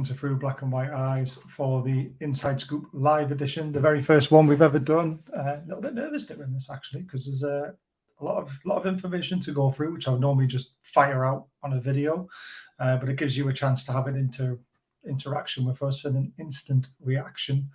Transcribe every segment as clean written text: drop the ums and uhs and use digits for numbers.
to Through Black and White Eyes for the Inside Scoop live edition, the very first one we've ever done. A little bit nervous doing this actually, because there's a lot of information to go through, which I would normally just fire out on a video, but it gives you a chance to have an interaction with us and an instant reaction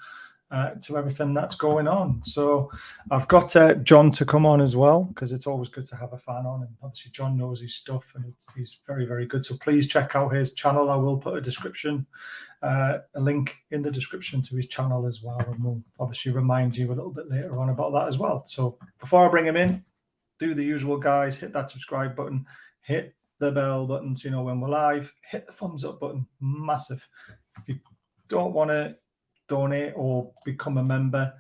to everything that's going on. So I've got John to come on as well, because it's always good to have a fan on, and obviously John knows his stuff and he's very, very good. So please check out his channel. I will put a link in the description to his channel as well, and we'll obviously remind you a little bit later on about that as well. So before I bring him in, do the usual, guys. Hit that subscribe button, hit the bell button so you know when we're live, hit the thumbs up button, massive. If you don't want to donate or become a member,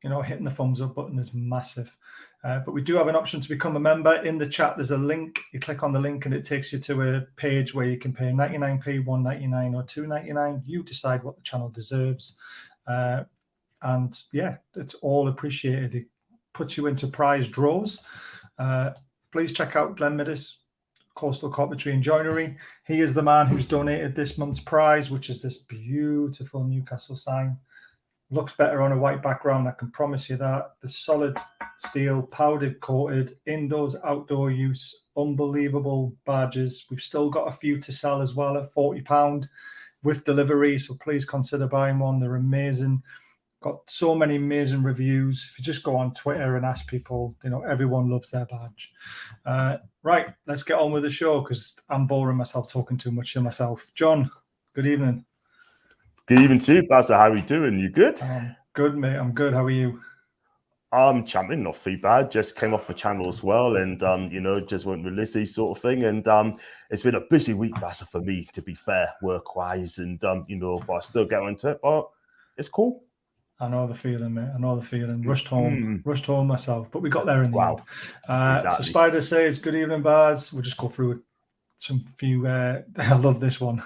hitting the thumbs up button is massive. But we do have an option to become a member. In the chat there's a link. You click on the link and it takes you to a page where you can pay 99p, 1.99 or 2.99. You decide what the channel deserves, and yeah, it's all appreciated. It puts you into prize draws. Please check out Glenn Middis, Coastal Carpentry and Joinery. He is the man who's donated this month's prize, which is this beautiful Newcastle sign. Looks better on a white background, I can promise you that. The solid steel, powdered coated, indoors, outdoor use, unbelievable badges. We've still got a few to sell as well at £40 with delivery, so please consider buying one. They're amazing. Got so many amazing reviews. If you just go on Twitter and ask people, everyone loves their badge. Right, let's get on with the show, because I'm boring myself talking too much to myself. John, good evening. Good evening to you, Pastor. How are you doing? You good? Good, mate. I'm good. How are you? I'm champion, not too bad. Just came off the channel as well, and just went with Lizzie sort of thing. And it's been a busy week, Pastor, for me, to be fair, work-wise, and but I still get into it, but it's cool. I know the feeling, mate. I know the feeling. Rushed home myself, but we got there in the end. Exactly. So Spider says, good evening, Baz. We'll just go through some few. I love this one.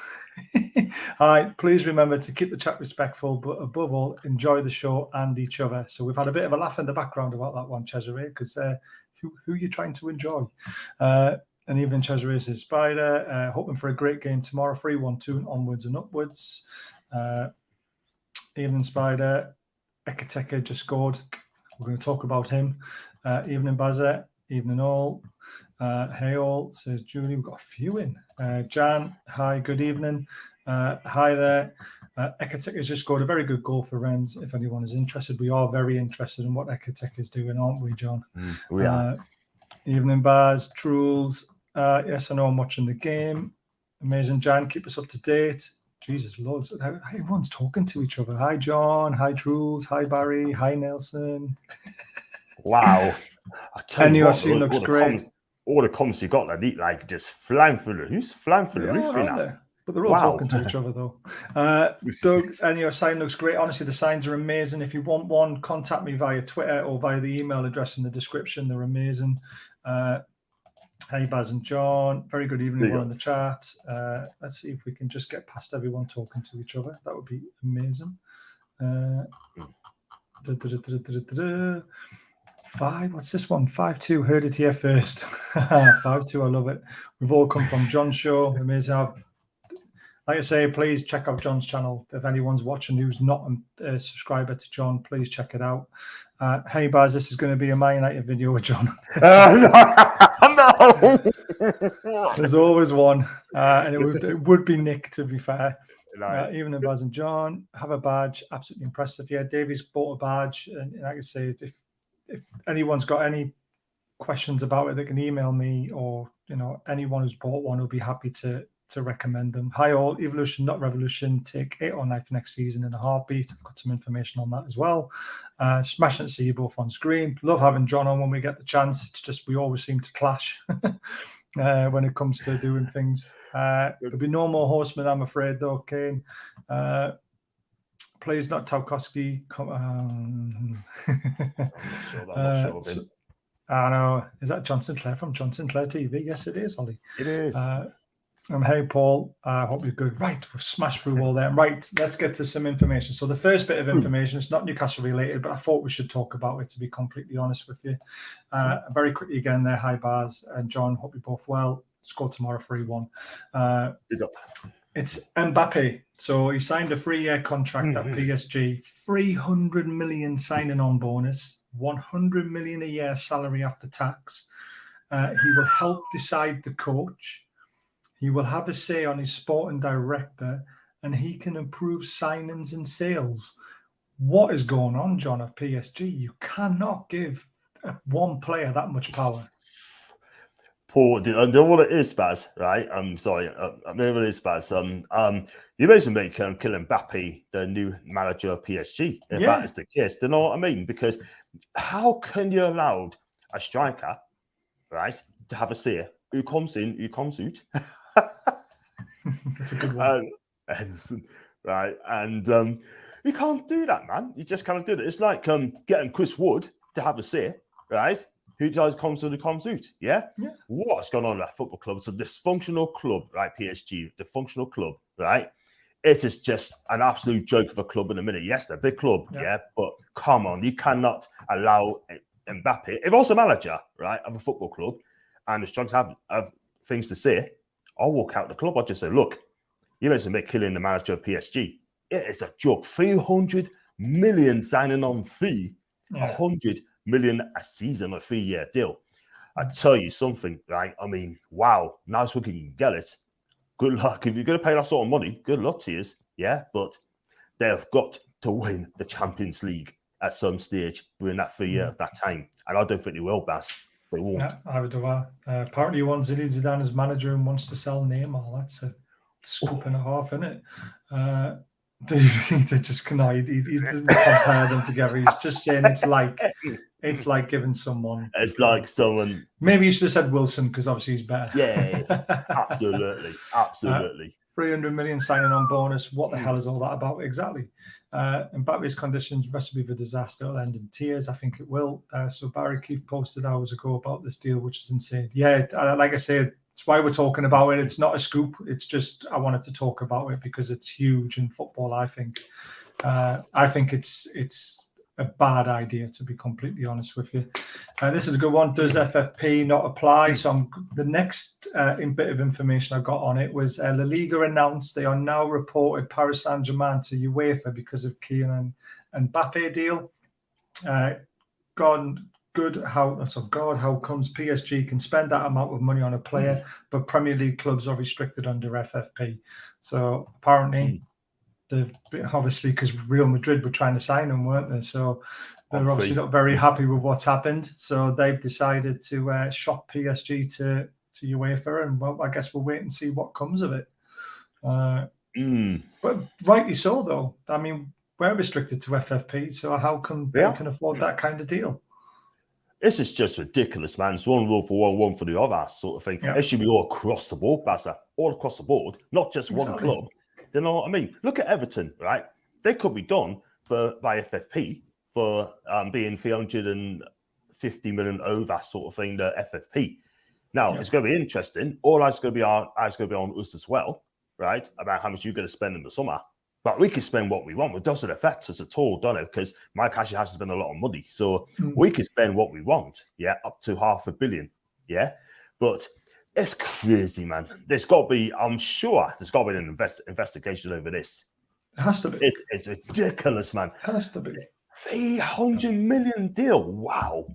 Hi, please remember to keep the chat respectful, but above all, enjoy the show and each other. So we've had a bit of a laugh in the background about that one, Cesare, because who are you trying to enjoy? And even Cesare says, Spider, hoping for a great game tomorrow, 3-1-2 onwards and upwards. Evening, Spider. Ekitike just scored. We're going to talk about him. Evening, Bazza. Evening, all. Hey, all, says Julie. We've got a few in. Jan, hi, good evening. Hi there. Ekitike has just scored a very good goal for Rennes. If anyone is interested, we are very interested in what Ekitike is doing, aren't we, John? We are. Evening, Baz. Trules. Yes, I know I'm watching the game. Amazing, Jan. Keep us up to date. Jesus, loads. Everyone's talking to each other. Hi, John. Hi, Trules. Hi, Barry. Hi, Nelson. Wow. I tell you what, looks great. All the comments you got, just flying through the roof now. But they're all talking to each other, though. Doug, and your sign looks great. Honestly, the signs are amazing. If you want one, contact me via Twitter or via the email address in the description. They're amazing. Hey, Baz and John. Very good evening. We're in the chat. Let's see if we can just get past everyone talking to each other. That would be amazing. 5. What's this one? 5-2. Heard it here first. 5-2. I love it. We've all come from John's show. Amazing. Like I say, please check out John's channel. If anyone's watching who's not a subscriber to John, please check it out. Hey, Baz, this is going to be a Man United video with John. No. There's always one. And it would be Nick, to be fair. Even Baz and John have a badge. Absolutely impressive. Yeah, Davies bought a badge. And like I say, if anyone's got any questions about it, they can email me, or anyone who's bought one will be happy to recommend them. Hi all, Evolution not Revolution, take 8 or 9 for next season in a heartbeat. I've got some information on that as well. Smashing to see you both on screen. Love having John on when we get the chance. It's just we always seem to clash when it comes to doing things. There'll be no more Horsemen, I'm afraid, though, Kane. Please not Tarkowski. I know. Is that John Sinclair from John Sinclair TV? Yes, it is, Ollie. It is. Hey, Paul. I hope you're good. Right, we've smashed through all there. Right, let's get to some information. So the first bit of information, it's not Newcastle related, but I thought we should talk about it, to be completely honest with you. Very quickly again there. Hi, Baz and John. Hope you're both well. Score tomorrow 3-1. It's Mbappe. So he signed a 3-year contract at PSG, 300 million signing on bonus, 100 million a year salary after tax. He will help decide the coach. He will have a say on his sporting director, and he can improve signings and sales. What is going on, John, at PSG? You cannot give one player that much power. Paul, I know what it is, Baz, right? I'm sorry. I know what it is, Baz. You mentioned make Kylian Mbappe the new manager of PSG. If that is the case, do you know what I mean? Because how can you allow a striker, right, to have a say who comes in, who comes out? That's a good one. And you can't do that, man. You just can't do that. It's like getting Chris Wood to have a say, right? Who does comes in, who comes out? Yeah? What's going on in that football club? It's a dysfunctional club, right? PSG, dysfunctional club, right? It is just an absolute joke of a club in a minute. Yes, they're a big club, but come on, you cannot allow Mbappe, if I was a manager, right, of a football club, and is trying to have things to say, I'll walk out the club. I'll just say, look, you mentioned make Kylian the manager of PSG. It is a joke. 300 million signing on fee, 100 million a season, a 3-year deal. I tell you something, right? I mean, wow, nice looking you can get it. Good luck. If you're going to pay that sort of money, good luck to you. Yeah, but they've got to win the Champions League at some stage during that 3 year of that time. And I don't think they will, Baz. They won't. Yeah, either do I. Apparently, he wants Zinedine Zidane as manager and wants to sell Neymar. That's a scoop and a half, isn't it? They just cannot. He doesn't compare them together. He's just saying it's like giving someone. It's like someone. Maybe you should have said Wilson because obviously he's better. Yeah, absolutely. 300 million signing on bonus. What the hell is all that about exactly? Mbappe's conditions, recipe for disaster. It'll end in tears. I think it will. So Barry Keefe posted hours ago about this deal, which is insane. Yeah, like I said, it's why we're talking about it. It's not a scoop. It's just I wanted to talk about it because it's huge in football. I think it's a bad idea, to be completely honest with you. This is a good one. Does FFP not apply? So the next bit of information I got on it was La Liga announced they are now reported Paris Saint-Germain to UEFA because of Kylian and Mbappe deal. How comes PSG can spend that amount of money on a player, but Premier League clubs are restricted under FFP? So apparently, obviously because Real Madrid were trying to sign him, weren't they? So they're obviously not very happy with what's happened. So they've decided to shop PSG to UEFA, and well, I guess we'll wait and see what comes of it. But rightly so, though. I mean, we're restricted to FFP, so how come they can afford that kind of deal? This is just ridiculous, man. It's one rule for one for the other sort of thing. It should be all across the board, Bassa. All across the board, not just one club. Do you know what I mean? Look at Everton, right? They could be done by FFP for being 350 million over sort of thing, the FFP. Now, it's going to be interesting. All eyes going to be on us as well, right? About how much you're going to spend in the summer. But we can spend what we want. It doesn't affect us at all, don't it? Because Mike actually has to spend a lot of money. So we can spend what we want, up to 500 million, But it's crazy, man. There's got to be, I'm sure there's got to be an investigation over this. It has to be. It's ridiculous, man. It has to be. 300 million deal. Wow.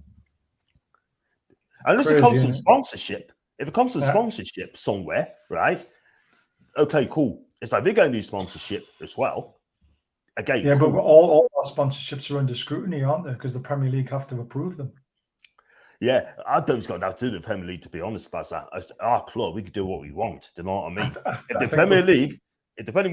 Unless it comes to sponsorship. If it comes to sponsorship somewhere, right? Okay, cool. It's like they're going to do sponsorship as well. Again, but all our sponsorships are under scrutiny, aren't they? Because the Premier League have to approve them. Yeah, I don't think it's got nothing to do with the Premier League, to be honest, Baz. As our club, we can do what we want. Do you know what I mean? If the Premier League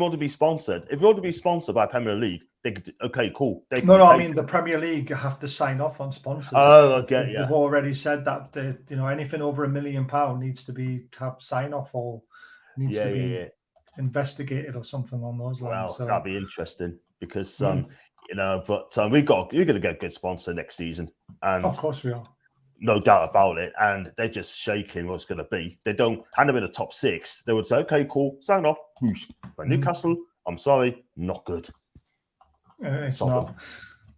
want to be sponsored, if you want to be sponsored by Premier League, they could. Okay, cool. I mean the Premier League have to sign off on sponsors. Oh, okay, They've already said that anything over £1 million needs to have sign off or needs to be investigated or something on those lines. Well, that'd be interesting because but we're going to get a good sponsor next season, and of course we are. No doubt about it. And they're just shaking what's going to be. They don't hand them in the top 6. They would say, okay, cool, sign off. But Newcastle, I'm sorry, not good. It's not.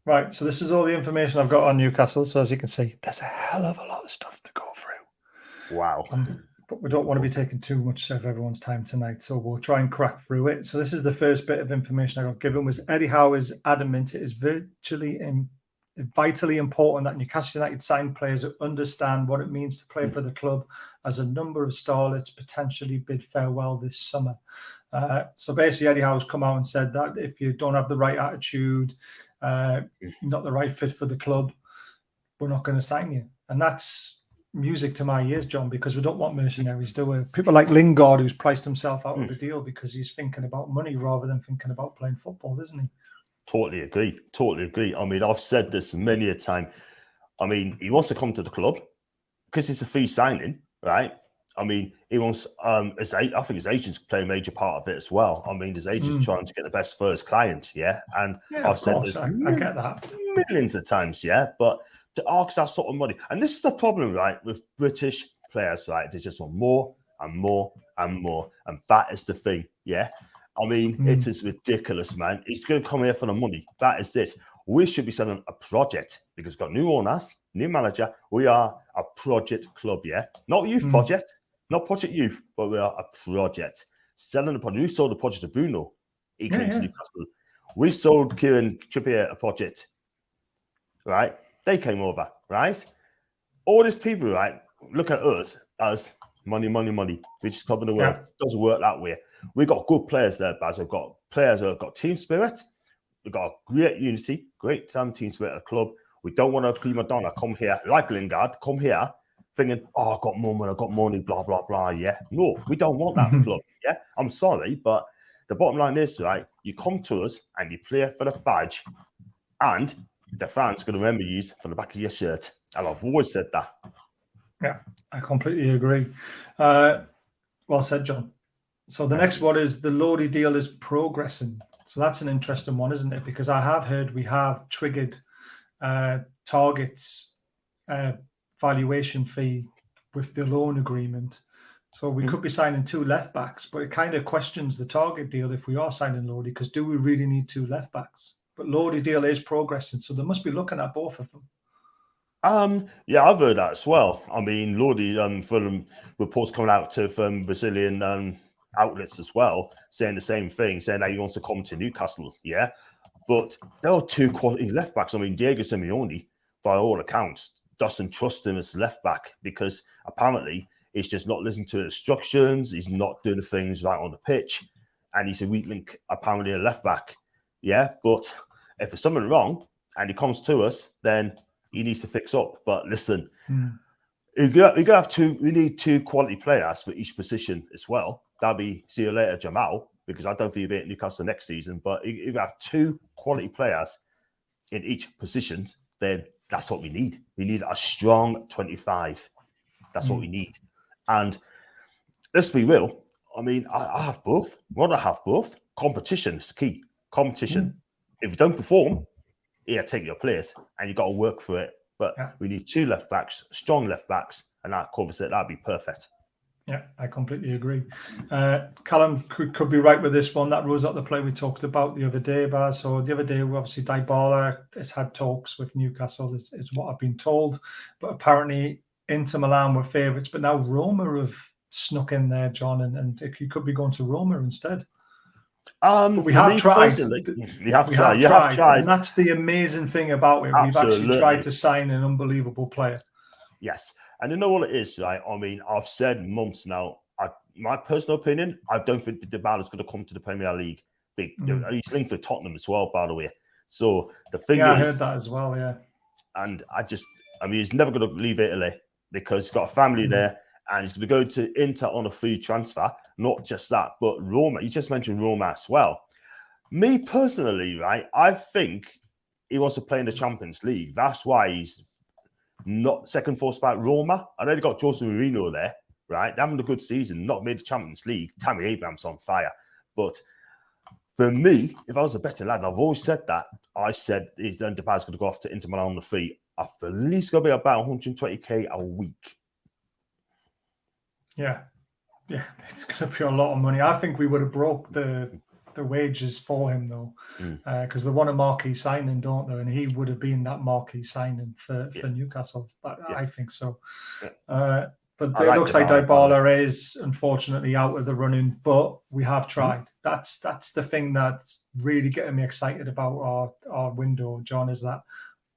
Right, so this is all the information I've got on Newcastle. So as you can see, there's a hell of a lot of stuff to go through. Wow. but we don't want to be taking too much of everyone's time tonight, so we'll try and crack through it. So this is the first bit of information I got given was Eddie Howe is adamant it is vitally important that Newcastle United sign players who understand what it means to play for the club, as a number of starlets potentially bid farewell this summer. So basically, Eddie Howe's come out and said that if you don't have the right attitude, not the right fit for the club, we're not going to sign you. And that's music to my ears, John, because we don't want mercenaries, do we? People like Lingard, who's priced himself out of a deal because he's thinking about money rather than thinking about playing football, isn't he? Totally agree. I mean, I've said this many a time. I mean, he wants to come to the club because it's a free signing, right? I mean, he wants, I think his agents play a major part of it as well. I mean, his agents trying to get the best for his client, yeah? And I've said this I get that millions of times, yeah? But to ask that sort of money, and this is the problem, right, with British players, right? They just want more and more and more. And that is the thing, yeah? I mean, it is ridiculous, man. He's going to come here for the money. That is it. We should be selling a project because we've got new owners, new manager. We are a project club, yeah? Not youth project, not project youth, but we are a project. Selling the project. We sold the project to Bruno. He came to Newcastle. We sold Kieran Trippier a project, right? They came over, right? All these people, right, look at us as money, money, money. Richest club in the world. Doesn't work that way. We've got good players there, Baz. We've got players that have got team spirit. We've got a great unity, great team spirit at the club. We don't want a prima donna come here, like Lingard, come here thinking, oh, I've got got money, blah, blah, blah, yeah. No, we don't want that club, yeah? I'm sorry, but the bottom line is, right, you come to us and you play for the badge and the fans going to remember you from the back of your shirt. And I've always said that. Yeah, I completely agree. Well said, John. So the next one is the Lodi deal is progressing. So that's an interesting one, isn't it? Because I have heard we have triggered targets valuation fee with the loan agreement. So we could be signing 2 left backs, but it kind of questions the target deal if we are signing Lodi, because do we really need 2 left backs? But Lodi deal is progressing, so they must be looking at both of them. Yeah, I've heard that as well. I mean, Lodi, from reports coming out from Brazilian outlets as well, saying the same thing, saying that he wants to come to Newcastle, yeah? But there are 2 quality left backs. I mean, Diego Simeone, by all accounts, doesn't trust him as left back because apparently he's just not listening to instructions, he's not doing the things right on the pitch, and he's a weak link, apparently, a left back, yeah? But if there's something wrong and he comes to us, then he needs to fix up. But listen, we need 2 quality players for each position as well. That'll be, see you later, Jamal, because I don't think he'll be at Newcastle next season. But if you have 2 quality players in each position, then that's what we need. We need a strong 25. That's what we need. And let's be real. I mean, I have both. Want to have both. Competition is key. Competition. If you don't perform, take your place, and you got to work for it. But we need 2 left backs, strong left backs, and that covers it. That'd be perfect. Yeah, I completely agree. Callum could be right with this one. That rules out the play we talked about the other day, Baz. So the other day, obviously, Dybala has had talks with Newcastle, is what I've been told. But apparently, Inter Milan were favourites. But now Roma have snuck in there, John, and he could be going to Roma instead. But we have tried. You have tried. And that's the amazing thing about it. Absolutely. We've actually tried to sign an unbelievable player. Yes. And you know what it is, right? I mean, I've said months now, my personal opinion, I don't think Dybala is going to come to the Premier League. He's linked with Tottenham as well, by the way. So the thing is... I heard that as well, yeah. And he's never going to leave Italy because he's got a family there and he's going to go to Inter on a free transfer. Not just that, but Roma. You just mentioned Roma as well. Me personally, right, I think he wants to play in the Champions League. That's why he's not second force by Roma. I know they got Jose Mourinho there, right? They're having a good season, not made the Champions League. Tammy Abraham's on fire. But for me, if I was a better lad, and I've always said that, I said Dybala's going to go off to Inter Milan on the free. At least going to be about 120k a week. Yeah, it's going to be a lot of money. I think we would have broke the wages for him though, because they want a marquee signing, don't they? And he would have been that marquee signing for Newcastle. I think so. But But it looks like Dybala is unfortunately out of the running, but we have tried. That's the thing that's really getting me excited about our window, John, is that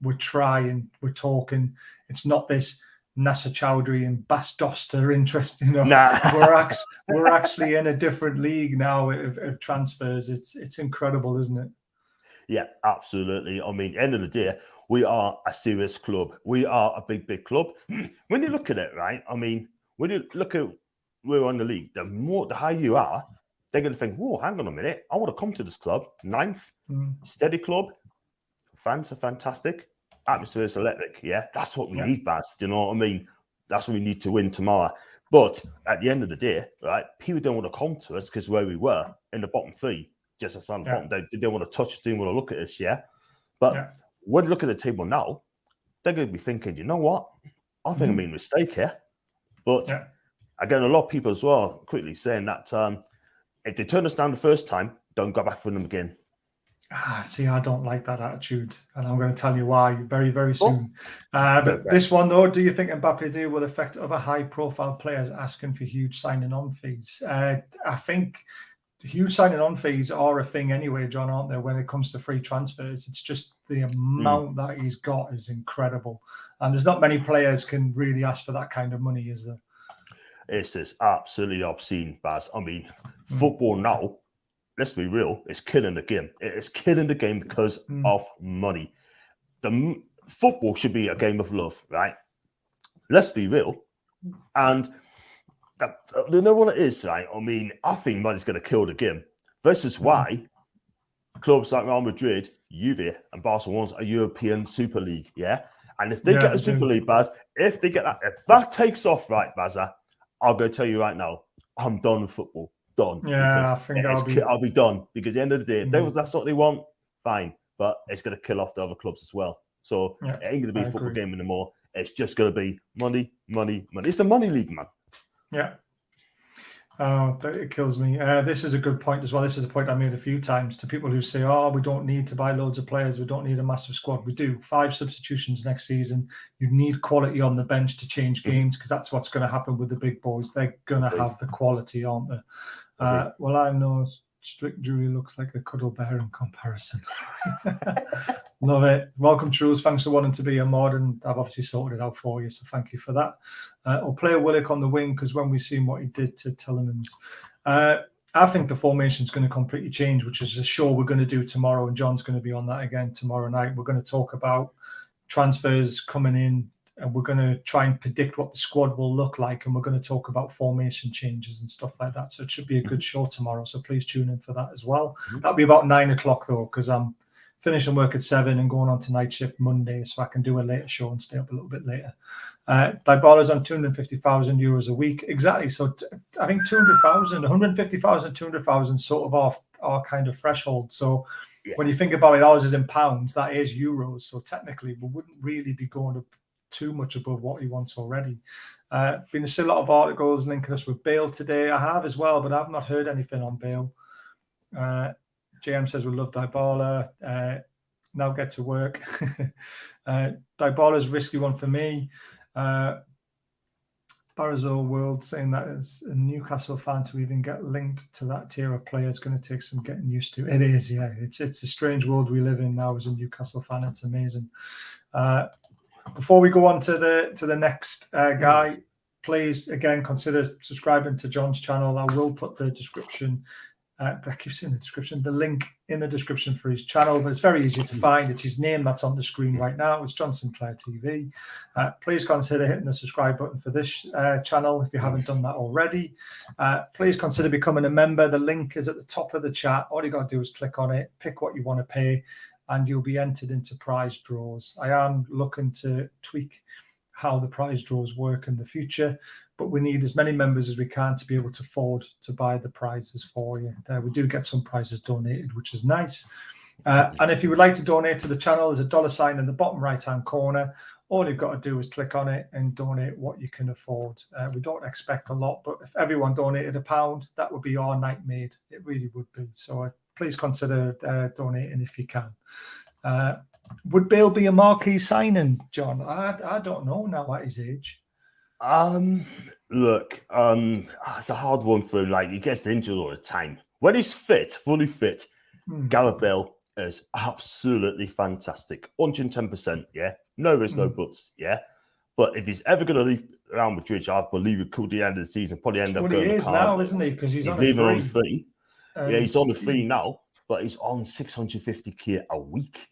we're trying, we're talking. It's not this Nasser Chowdhury and Bas Doster interest, Nah. we're actually in a different league now of transfers. It's incredible, isn't it? Yeah, absolutely. I mean, end of the day, we are a serious club. We are a big club. When you look at it, right? I mean, when you look at where we're on the league, the higher you are, they're going to think, whoa, hang on a minute. I want to come to this club. 9th, steady club. Fans are fantastic. Atmosphere is electric. Yeah, that's what we need, Baz. Do you know what I mean? That's what we need to win tomorrow. But at the end of the day, right, people don't want to come to us because where we were in the bottom 3, just as on the bottom, they don't want to touch us, they don't want to look at us, But when you look at the table now, they're going to be thinking, you know what? I think I made a mistake here. But again, a lot of people as well quickly saying that if they turn us down the first time, don't go back for them again. See, I don't like that attitude, and I'm going to tell you why very, very soon. But this one, though, do you think Mbappe deal will affect other high-profile players asking for huge signing-on fees? I think huge signing-on fees are a thing anyway, John, aren't they, when it comes to free transfers? It's just the amount that he's got is incredible. And there's not many players can really ask for that kind of money, is there? It's just absolutely obscene, Baz. I mean, football now, let's be real, it's killing the game. It's killing the game because of money. The football should be a game of love, right? Let's be real. And you know what it is, right? I mean, I think money's going to kill the game. This is why clubs like Real Madrid, Juve, and Barcelona's a European Super League, And if they get a Super League, Baz, if that takes off, right, Bazza, I'm going to tell you right now, I'm done with football. Done. Yeah, I think I'll be done because at the end of the day, if that's what they want, fine. But it's going to kill off the other clubs as well. So it ain't going to be a football game anymore. It's just going to be money. It's a money league, man. Yeah. Oh, it kills me. This is a good point as well. This is a point I made a few times to people who say, we don't need to buy loads of players. We don't need a massive squad. We do. 5 substitutions next season. You need quality on the bench to change games because that's what's going to happen with the big boys. They're going to have the quality, aren't they? Well, I know Strict Jury looks like a cuddle bear in comparison. Love it. Welcome, Truls. Thanks for wanting to be a mod, and I've obviously sorted it out for you, so thank you for that. I'll play Willock on the wing because when we've seen what he did to Tillemans, I think the formation is going to completely change, which is a show we're going to do tomorrow, and John's going to be on that again tomorrow night. We're going to talk about transfers coming in, and we're going to try and predict what the squad will look like, and we're going to talk about formation changes and stuff like that. So it should be a good show tomorrow. So please tune in for that as well. That'll be about 9 o'clock though, because I'm finishing work at 7 and going on to night shift Monday, so I can do a later show and stay up a little bit later. Dybala's on €250,000 a week. Exactly. So I think 200,000, 150,000, 200,000 sort of our kind of threshold. So when you think about it, ours is in pounds, that is euros. So technically we wouldn't really be going to too much above what he wants already. Been a lot of articles linking us with Bale today. I have as well, but I've not heard anything on Bale. JM says we love Dybala. Now get to work. Dybala's a risky one for me. Barazol World saying that as a Newcastle fan to even get linked to that tier of player is going to take some getting used to. It is, yeah. It's a strange world we live in now as a Newcastle fan. It's amazing. Before we go on to the next guy, please again consider subscribing to John's channel. I will put the description. That keeps in the description. The link in the description for his channel, but it's very easy to find. It's his name that's on the screen right now. It's John Sinclair TV. Please consider hitting the subscribe button for this channel if you haven't done that already. Please consider becoming a member. The link is at the top of the chat. All you got to do is click on it, pick what you want to pay, and you'll be entered into prize draws. I am looking to tweak how the prize draws work in the future, but we need as many members as we can to be able to afford to buy the prizes for you. We do get some prizes donated, which is nice. And if you would like to donate to the channel, there's a $sign in the bottom right-hand corner. All you've got to do is click on it and donate what you can afford. We don't expect a lot, but if everyone donated £1, that would be our night made. It really would be. So please consider donating if you can. Would Bale be a marquee signing, John? I don't know now at his age. Look, it's a hard one for him. Like, he gets injured all the time. When he's fit, fully fit, Gareth Bale is absolutely fantastic. 110%, yeah. No ifs, no buts, yeah. But if he's ever going to leave Real Madrid, I believe it could be the end of the season, probably end up going he to is Cardiff. now, isn't he? Because he's on leaving a on free. Yeah, he's on the free now, but he's on 650k a week.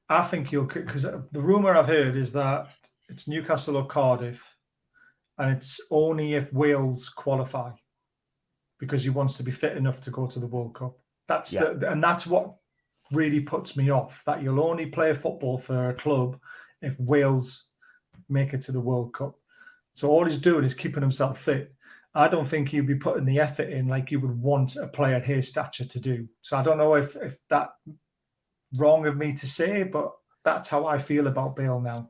I think because the rumour I've heard is that it's Newcastle or Cardiff, and it's only if Wales qualify, because he wants to be fit enough to go to the World Cup. And that's what really puts me off, that you'll only play football for a club if Wales make it to the World Cup. So all he's doing is keeping himself fit. I don't think he'd be putting the effort in like you would want a player his stature to do. So I don't know if that's wrong of me to say, but that's how I feel about Bale now.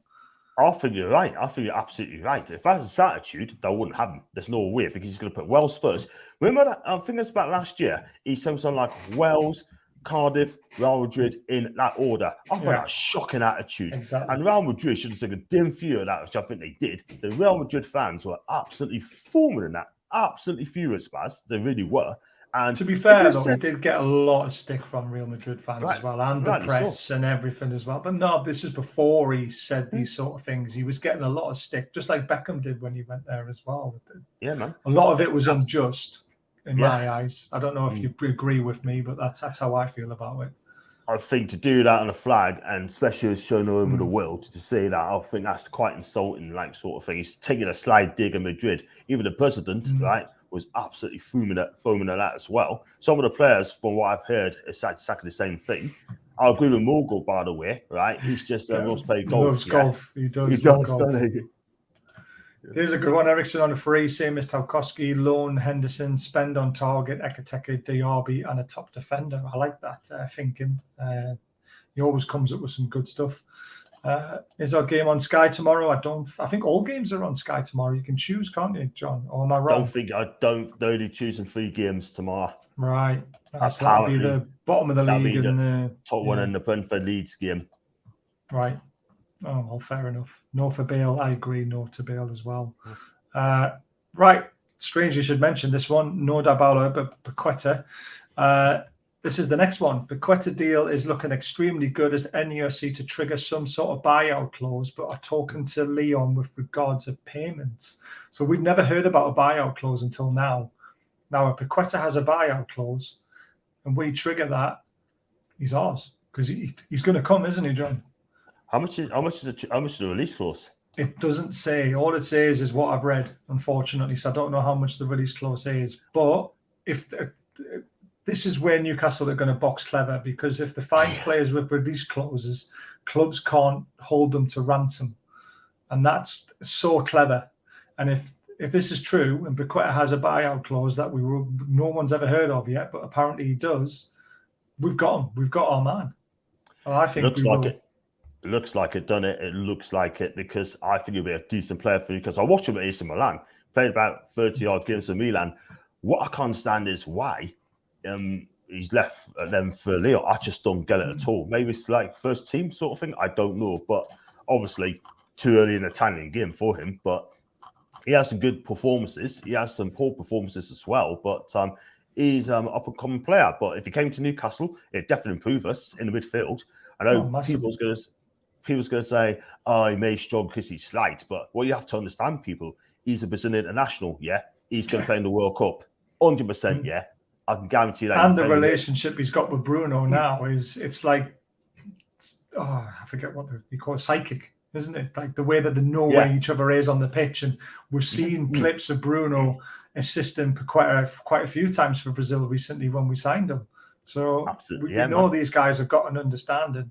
I think you're right. I think you're absolutely right. If that's his attitude, they wouldn't have him. There's no way, because he's going to put Wales first. Remember that? I think it's about last year. He said something like Wales, Cardiff, Real Madrid in that order. I thought that's a shocking attitude. Exactly. And Real Madrid should have taken a dim fear of that, which I think they did. The Real Madrid fans were absolutely fuming in that. Absolutely furious, Baz. They really were. And to be fair, though, he did get a lot of stick from Real Madrid fans as well, and the press and everything as well. But no, this is before he said these sort of things. He was getting a lot of stick, just like Beckham did when he went there as well. Yeah, man. A lot of it was unjust in my eyes. I don't know if you agree with me, but that's how I feel about it. I think to do that on a flag, and especially as shown all over the world, to say that, I think that's quite insulting, like, sort of thing. He's taking a slide dig in Madrid. Even the president, right, was absolutely foaming at that as well. Some of the players, from what I've heard, is exactly the same thing. I agree with Morgul, by the way, right? He's just loves playing golf. He loves golf. He does golf. Here's a good one. Ericsson on a free, same as Tarkowski, Loan, Henderson, spend on target, Ekitike, Diaby, and a top defender. I like that thinking. He always comes up with some good stuff. Is our game on Sky tomorrow? I think all games are on Sky tomorrow. You can choose, can't you, John? Or am I wrong? I don't know they're choosing 3 games tomorrow. Right. So that'll be the bottom of the league and the top one in the Brentford Leeds game. Right. Oh, well, fair enough. No for Bale. I agree. No to Bale as well. Right. Strange you should mention this one. No Dybala, but Paqueta. This is the next one. Paqueta deal is looking extremely good as NUFC to trigger some sort of buyout clause, but are talking to Leon with regards of payments. So we've never heard about a buyout clause until now. Now, if Paqueta has a buyout clause and we trigger that, he's ours, because he's going to come, isn't he, John? How much is the release clause? It doesn't say. All it says is what I've read, unfortunately. So I don't know how much the release clause is. But if this is where Newcastle are going to box clever, because if they find players with release clauses, clubs can't hold them to ransom, and that's so clever. And if this is true, and Paqueta has a buyout clause that no one's ever heard of yet, but apparently he does, we've got him. We've got our man. Well, I think It looks like it, doesn't it? It looks like it, because I think he'll be a decent player for you. Because I watched him at AC Milan, played about 30-odd games for Milan. What I can't stand is why he's left them for Leo. I just don't get it at all. Maybe it's like first team sort of thing. I don't know. But obviously, too early in the Italian game for him. But he has some good performances. He has some poor performances as well. But he's an up-and-coming player. But if he came to Newcastle, it'd definitely improve us in the midfield. I know people's going to say, oh, he may struggle because he's slight. But what you have to understand, people, he's a Brazilian international, yeah? He's going to play in the World Cup. 100%, yeah? I can guarantee that. And the relationship he's got with Bruno now it's like, I forget what you call it, psychic, isn't it? Like the way that they know where each other is on the pitch. And we've seen clips of Bruno assisting Paqueta quite a few times for Brazil recently when we signed him. So we know these guys have got an understanding.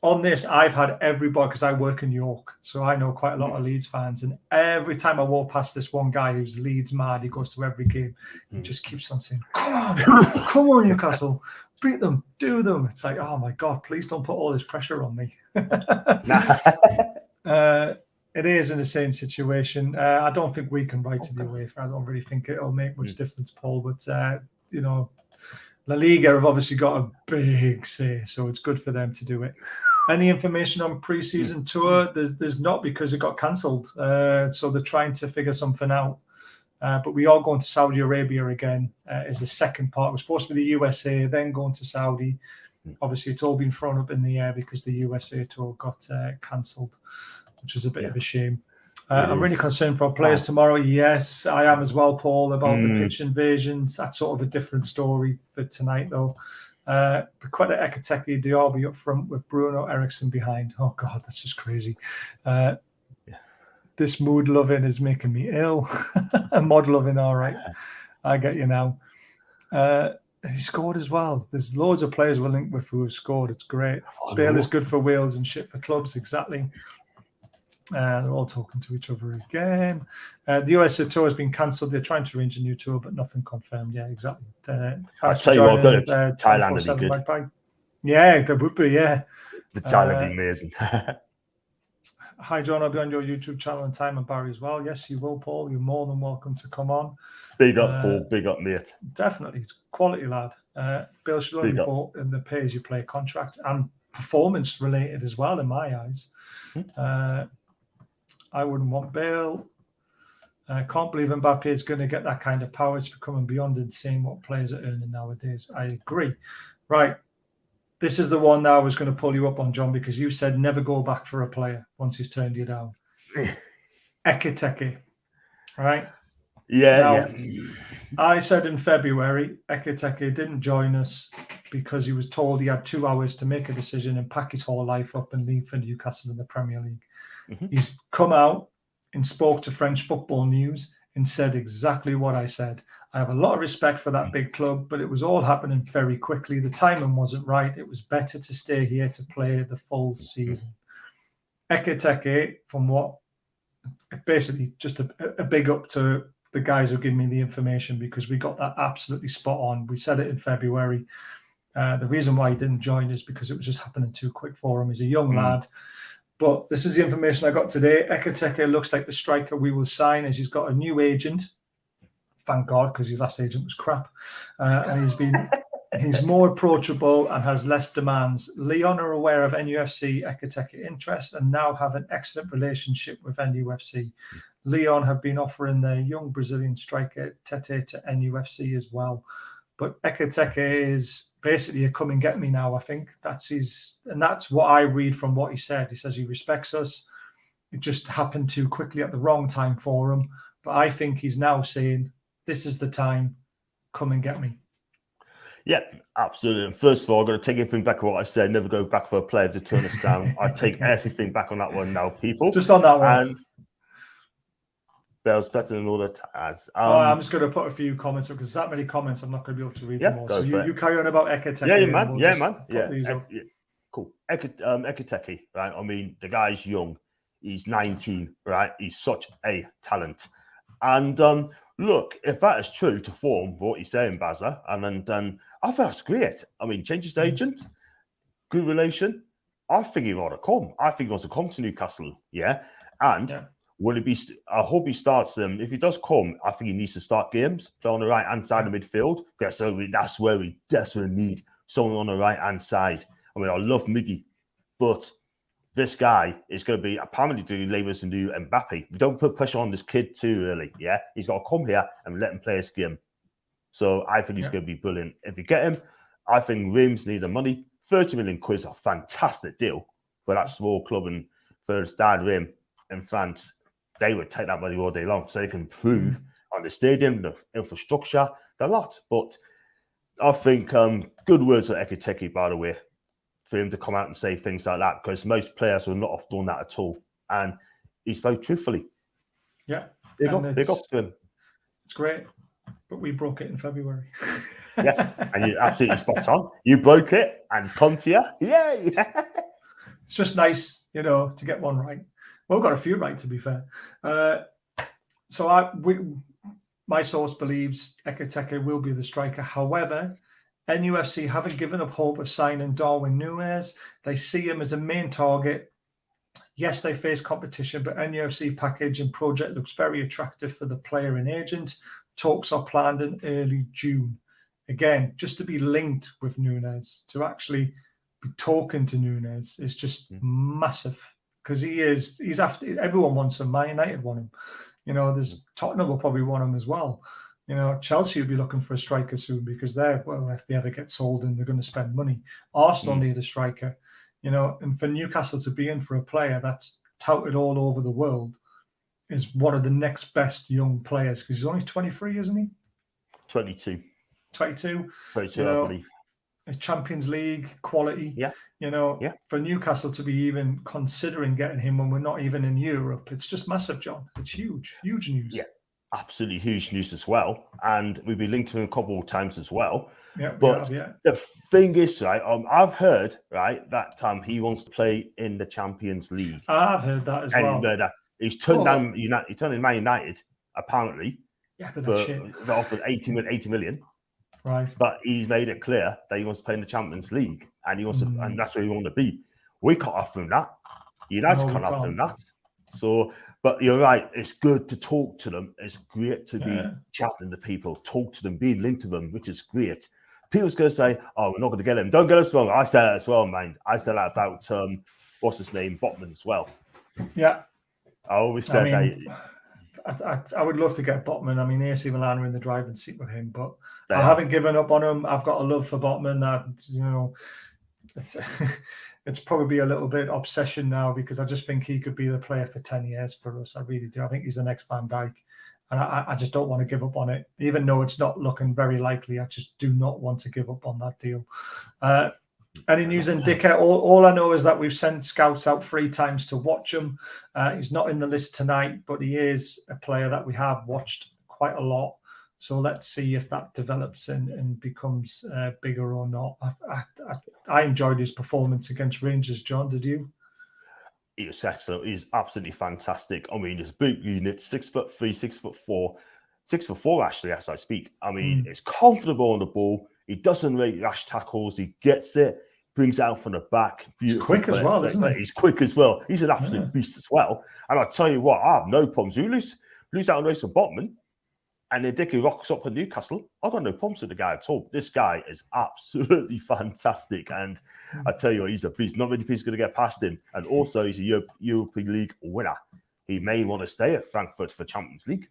On this, I've had everybody, because I work in York, so I know quite a lot of Leeds fans. And every time I walk past this one guy who's Leeds mad, he goes to every game, he just keeps on saying, come on, Newcastle, beat them, do them. It's like, oh my God, please don't put all this pressure on me. It is an insane situation. I don't think we can write to the UEFA. I don't really think it'll make much difference, Paul. But, La Liga have obviously got a big say, so it's good for them to do it. Any information on pre-season tour? There's not, because it got cancelled. So they're trying to figure something out. But we are going to Saudi Arabia again is the second part. We're supposed to be the USA, then going to Saudi. Obviously, it's all been thrown up in the air because the USA tour got cancelled, which is a bit of a shame. I'm really concerned for our players tomorrow. Yes, I am as well, Paul, about the pitch invasions. That's sort of a different story for tonight, though. Paqueta, Ekitike, Diaby up front with Bruno Eriksson behind. Oh, God, that's just crazy. This mood loving is making me ill. Mod loving, all right. I get you now. He scored as well. There's loads of players we're linked with who have scored. It's great. Bale is good for Wales and shit for clubs. Exactly. They're all talking to each other again. The USA tour has been cancelled. They're trying to arrange a new tour, but nothing confirmed. Yeah, exactly. I'll tell you what, good. Thailand would be good. Yeah, there would be, yeah. The Thailand would be amazing. Hi, John. I'll be on your YouTube channel in time, and Barry as well. Yes, you will, Paul. You're more than welcome to come on. Big up, Paul. Big up, mate. Definitely. It's quality lad. Bale should only be bought in the pay-as-you-play contract, and performance-related as well, in my eyes. I wouldn't want Bale. I can't believe Mbappe is going to get that kind of power. It's becoming beyond insane what players are earning nowadays. I agree. Right. This is the one that I was going to pull you up on, John, because you said never go back for a player once he's turned you down. Ekitike, right? Yeah. I said in February, Ekitike didn't join us because he was told he had 2 hours to make a decision and pack his whole life up and leave for Newcastle in the Premier League. He's come out and spoke to French Football News and said exactly what I said. I have a lot of respect for that big club, but it was all happening very quickly. The timing wasn't right. It was better to stay here to play the full season. Ekitike, from what, basically just a big up to the guys who give me the information, because we got that absolutely spot on. We said it in February. The reason why he didn't join is because it was just happening too quick for him. He's a young lad. But this is the information I got today. Ekitike looks like the striker we will sign, as he's got a new agent. Thank God, because his last agent was crap. And he's more approachable and has less demands. Lyon are aware of NUFC Ekitike interest and now have an excellent relationship with NUFC. Lyon have been offering their young Brazilian striker Tete to NUFC as well. But Ekitike is basically a come and get me now, I think. That's what I read from what he said. He says he respects us. It just happened too quickly at the wrong time for him. But I think he's now saying, this is the time, come and get me. Yeah, absolutely. And first of all, I've got to take everything back on what I said. Never go back for a player to turn us down. I take everything back on that one now, people. Just on that one. And Bale's better than all that as. I'm just going to put a few comments up because there's that many comments. I'm not going to be able to read them all. So you carry on about Ekitike. Yeah, man. Cool. Ekitike, right? I mean, the guy's young. He's 19, right? He's such a talent. And look, if that is true to form what you're saying, Bazza, and then I think that's great. I mean, change his agent, good relation. I think he ought to come. I think he wants to come to Newcastle, yeah? And will it be? I hope he starts them. If he does come, I think he needs to start games. So on the right-hand side of midfield, so that's where we desperately need someone on the right-hand side. I mean, I love Miggy, but this guy is going to be apparently doing labours to do Mbappe. We don't put pressure on this kid too early, yeah? He's got to come here and let him play his game. So I think he's going to be brilliant. If you get him, I think Reims need the money. 30 million quid is a fantastic deal for that small club in Stade Reims in France. They would take that money all day long so they can improve on the stadium, the infrastructure, the lot. But I think good words for Ekitike, by the way, for him to come out and say things like that, because most players would not have done that at all. And he spoke truthfully. Yeah. Big up to him. It's great. But we broke it in February. Yes, and you're absolutely spot on. You broke it and it's come to you. Yay! It's just nice, to get one right. Well, we've got a few right, to be fair. My source believes Ekitike will be the striker. However, NUFC haven't given up hope of signing Darwin Nunez. They see him as a main target. Yes, they face competition, but NUFC package and project looks very attractive for the player and agent. Talks are planned in early June. Again, just to be linked with Nunez, to actually be talking to Nunez is just massive, because he's after, everyone wants him. Man United want him. There's Tottenham will probably want him as well. Chelsea will be looking for a striker soon, because if they ever get sold, and they're going to spend money. Arsenal need a striker, and for Newcastle to be in for a player that's touted all over the world is one of the next best young players, because he's only 23, isn't he? 22. 22, I believe. A Champions League quality. For Newcastle to be even considering getting him when we're not even in Europe, it's just massive, John. It's huge news. Yeah, absolutely huge news as well. And we've been linked to him a couple of times as well. Yeah, but the thing is, right, I've heard, right, that he wants to play in the Champions League. I've heard that as well. He's turned down United. He turned in Man United, apparently. Yeah, but they're offered 80 million. Right. But he's made it clear that he wants to play in the Champions League, and he wants to, and that's where he wants to be. We can't offer him that. United can't offer him that. So, but you're right. It's good to talk to them. It's great to be chatting to people, talk to them, be linked to them, which is great. People's going to say, "Oh, we're not going to get him." Don't get us wrong. I said that as well, man. I said that about what's his name, Botman as well. Yeah. I always said that. I would love to get Botman. I mean, AC Milan are in the driving seat with him, but I haven't given up on him. I've got a love for Botman that, it's probably a little bit obsession now, because I just think he could be the player for 10 years for us. I really do. I think he's the next Van Dijk. And I just don't want to give up on it. Even though it's not looking very likely, I just do not want to give up on that deal. Any news in Dicker? All I know is that we've sent scouts out 3 times to watch him. He's not in the list tonight, but he is a player that we have watched quite a lot. So let's see if that develops and becomes bigger or not. I enjoyed his performance against Rangers, John. Did you? He is excellent. He's absolutely fantastic. I mean, his boot unit, 6'3", 6'4", 6'4" actually, as I speak. I mean, he's comfortable on the ball. He doesn't make rash tackles. He gets it, brings it out from the back. He's quick as well, isn't he? He's quick as well. He's an absolute beast as well. And I'll tell you what, I have no problems. You lose out on Mason Botman, and then Dickie rocks up at Newcastle. I've got no problems with the guy at all. This guy is absolutely fantastic. And I tell you what, he's a beast. Not many people are going to get past him. And also, he's a European League winner. He may want to stay at Frankfurt for Champions League.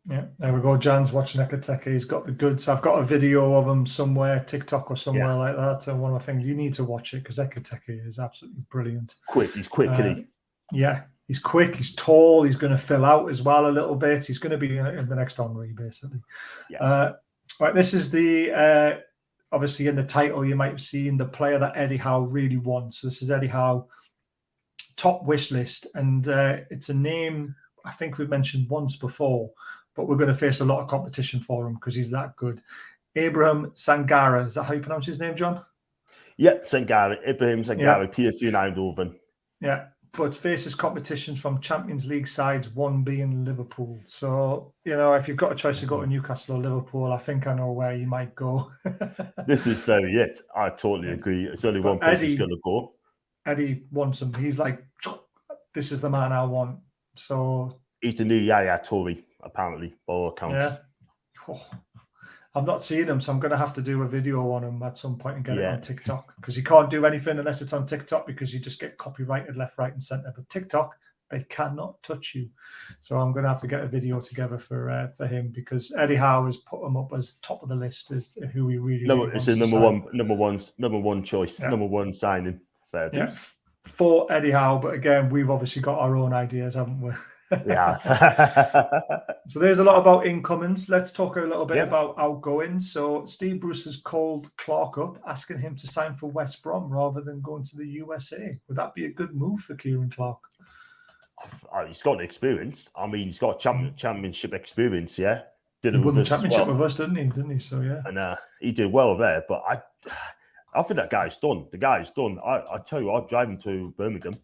Yeah, there we go. Jan's watching Ekitike. He's got the goods. I've got a video of him somewhere, TikTok or somewhere like that. And one of the things, you need to watch it, because Ekitike is absolutely brilliant. He's quick, isn't he? Yeah, he's quick. He's tall. He's going to fill out as well a little bit. He's going to be in the next Henry, basically. Yeah. Right, this is the obviously in the title you might have seen the player that Eddie Howe really wants. So this is Eddie Howe top wish list, and it's a name I think we've mentioned once before, but we're going to face a lot of competition for him because he's that good. Ibrahim Sangara, is that how you pronounce his name, John? Yeah, Sangara, Ibrahim Sangara, PSV Eindhoven. Yeah, but faces competitions from Champions League sides, one being Liverpool. So, if you've got a choice to go to Newcastle or Liverpool, I think I know where you might go. This is very it. I totally agree. It's only one place he's going to go. Eddie wants him. He's like, this is the man I want. So he's the new Yaya Toure, apparently, by all accounts. Yeah. Oh, I've not seen him, so I'm going to have to do a video on him at some point and get it on TikTok, because you can't do anything unless it's on TikTok, because you just get copyrighted left, right, and centre. But TikTok, they cannot touch you. So I'm going to have to get a video together for him, because Eddie Howe has put him up as top of the list as who he really it's a number one choice, number one signing. Yeah, for Eddie Howe, but again, we've obviously got our own ideas, haven't we? Yeah. So there's a lot about incomings. Let's talk a little bit about outgoings. So Steve Bruce has called Clark up, asking him to sign for West Brom rather than going to the USA. Would that be a good move for Kieran Clark? He's got experience. I mean, he's got championship experience, yeah. He won the championship with us, didn't he? So, yeah. And he did well there, but I think that guy's done. The guy's done. I tell you, I'd drive him to Birmingham,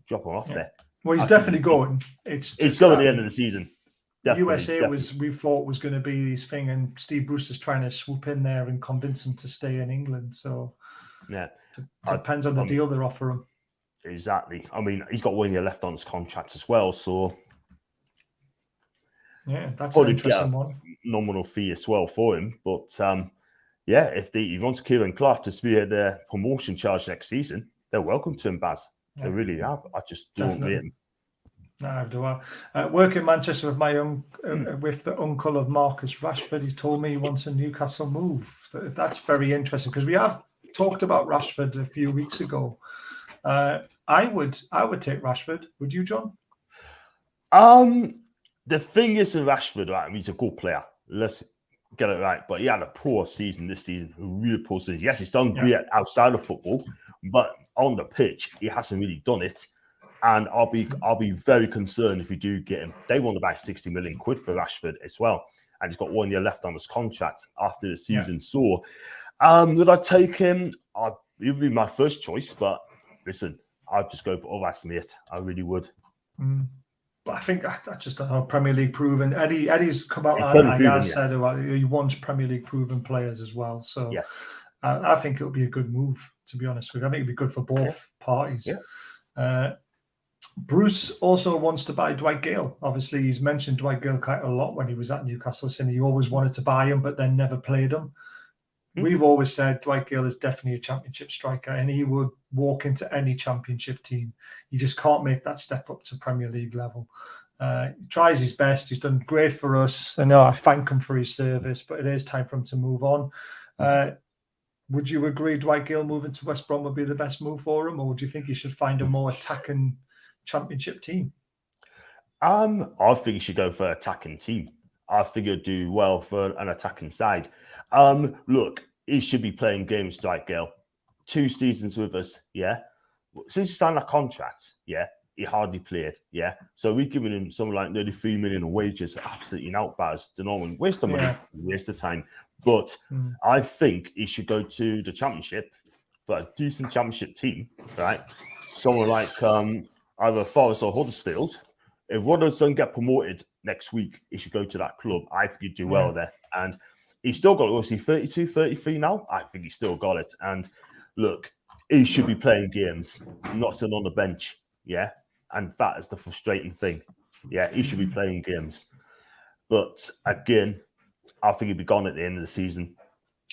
drop him off there. Well, he's definitely going. It's going at the end of the season. USA we thought was going to be his thing, and Steve Bruce is trying to swoop in there and convince him to stay in England. So depends on the deal they're offering. Exactly. I mean, he's got 1 year left on his contract as well, so yeah, that's an interesting one. Nominal fee as well for him, but yeah, if he wants Kieran Clark to spear their promotion charge next season, they're welcome to him, Baz. They really are. I just don't rate him. No, do I? Work in Manchester with my with the uncle of Marcus Rashford. He's told me he wants a Newcastle move. That's very interesting because we have talked about Rashford a few weeks ago. I would take Rashford. Would you, John? The thing is with Rashford, right? He's a good player. Let's get it right. But he had a poor season this season. A really poor season. Yes, he's done great outside of football, but on the pitch, he hasn't really done it. And I'll be very concerned if we do get him. They want about 60 million quid for Rashford as well. And he's got 1 year left on his contract after the season. So would I take him? It would be my first choice, but listen, I'd just go for Ovas Smith. I really would. But I think I just don't know. Premier League proven. Eddie's come out and said he wants Premier League proven players as well. So yes, I think it would be a good move. To be honest with you, I think it'd be good for both parties. Yeah. Bruce also wants to buy Dwight Gale. Obviously, he's mentioned Dwight Gale quite a lot when he was at Newcastle, saying he always wanted to buy him, but then never played him. We've always said Dwight Gale is definitely a championship striker, and he would walk into any championship team. He just can't make that step up to Premier League level. He tries his best. He's done great for us. I know I thank him for his service, but it is time for him to move on. Would you agree Dwight Gale moving to West Brom would be the best move for him, or would you think he should find a more attacking championship team? I think he should go for an attacking team. I think he'll do well for an attacking side. Look, he should be playing games, Dwight Gale. 2 seasons with us, yeah. Since he signed that contract, yeah, he hardly played, yeah. So we're giving him something like nearly 3 million in wages. Absolutely not bad. Waste of money, waste of time. But I think he should go to the championship for a decent championship team, right? Someone like either Forest or Huddersfield. If Rodgers doesn't get promoted next week, he should go to that club. I think he'd do well there. And he's still got, was he 32, 33 now? I think he's still got it. And look, he should be playing games, not sitting on the bench. Yeah. And that is the frustrating thing. Yeah, he should be playing games. But again, I think he'd be gone at the end of the season.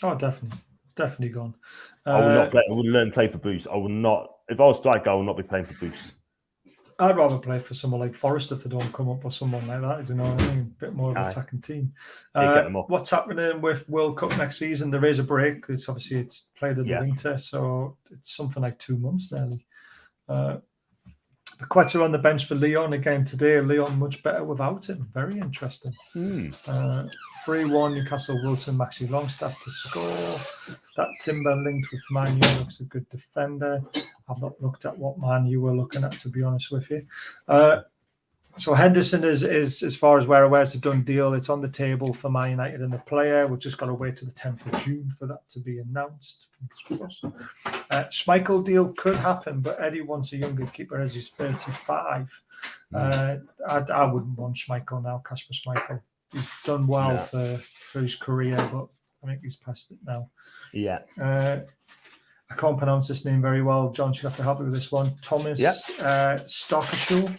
Oh, definitely. Definitely gone. I would not play. I would learn to play for Boost. I would not. If I was striker, I would not be playing for Boost. I'd rather play for someone like Forest if they don't come up or someone like that. You know what I mean? A bit more of an attacking team. What's happening with World Cup next season? There is a break. It's played in the winter, so it's something like 2 months nearly. Paqueta on the bench for Leon again today. Leon much better without him. Very interesting. 3-1 Newcastle Wilson, Maxi Longstaff to score. That Timber linked with Man U looks a good defender. I've not looked at what Man U were looking at, to be honest with you. So Henderson is as far as we're aware, it's a done deal. It's on the table for Man United and the player. We've just got to wait to the 10th of June for that to be announced. Schmeichel deal could happen, but Eddie wants a younger keeper as he's 35. I wouldn't want Schmeichel now, Kasper Schmeichel. He's done well for his career, but I think he's past it now. Yeah. I can't pronounce this name very well. John should have to help me with this one. Thomas Strakosha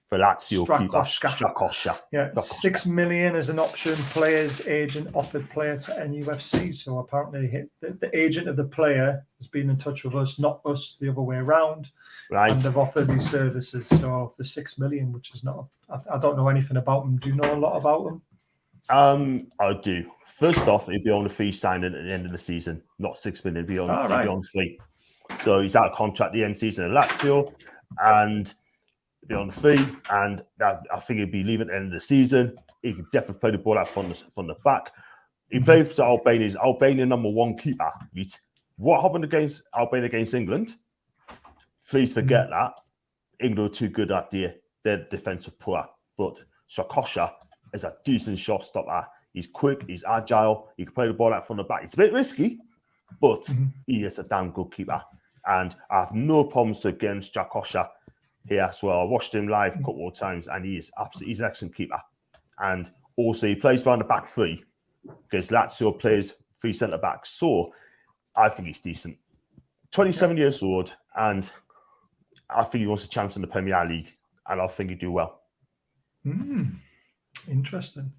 for Lazio keeper. Strakosha. Yeah, 6 million as an option. Player's agent offered player to NUFC. So apparently the agent of the player has been in touch with us, not us, the other way around. Right. And they've offered these services. So the 6 million, which is not, I don't know anything about them. Do you know a lot about them? I do. First off, he'd be on a fee signing at the end of the season, not 6 million. He'd be on fee. So he's out of contract at the end of the season at Lazio, and be on the fee. And I think he'd be leaving at the end of the season. He could definitely play the ball out from the back. He played for Albania. He's Albania #1 keeper. What happened against Albania against England? Please forget that. England are too good at their defensive poor. But Strakosha is a decent shot stopper. He's quick, he's agile, he can play the ball out from the back. It's a bit risky, but he is a damn good keeper. And I have no problems against Strakosha here as well. I watched him live a couple of times, and he's an excellent keeper. And also, he plays behind the back three because Lazio plays 3 centre backs. So I think he's decent. 27 years old, and I think he wants a chance in the Premier League, and I think he'd do well. Interesting.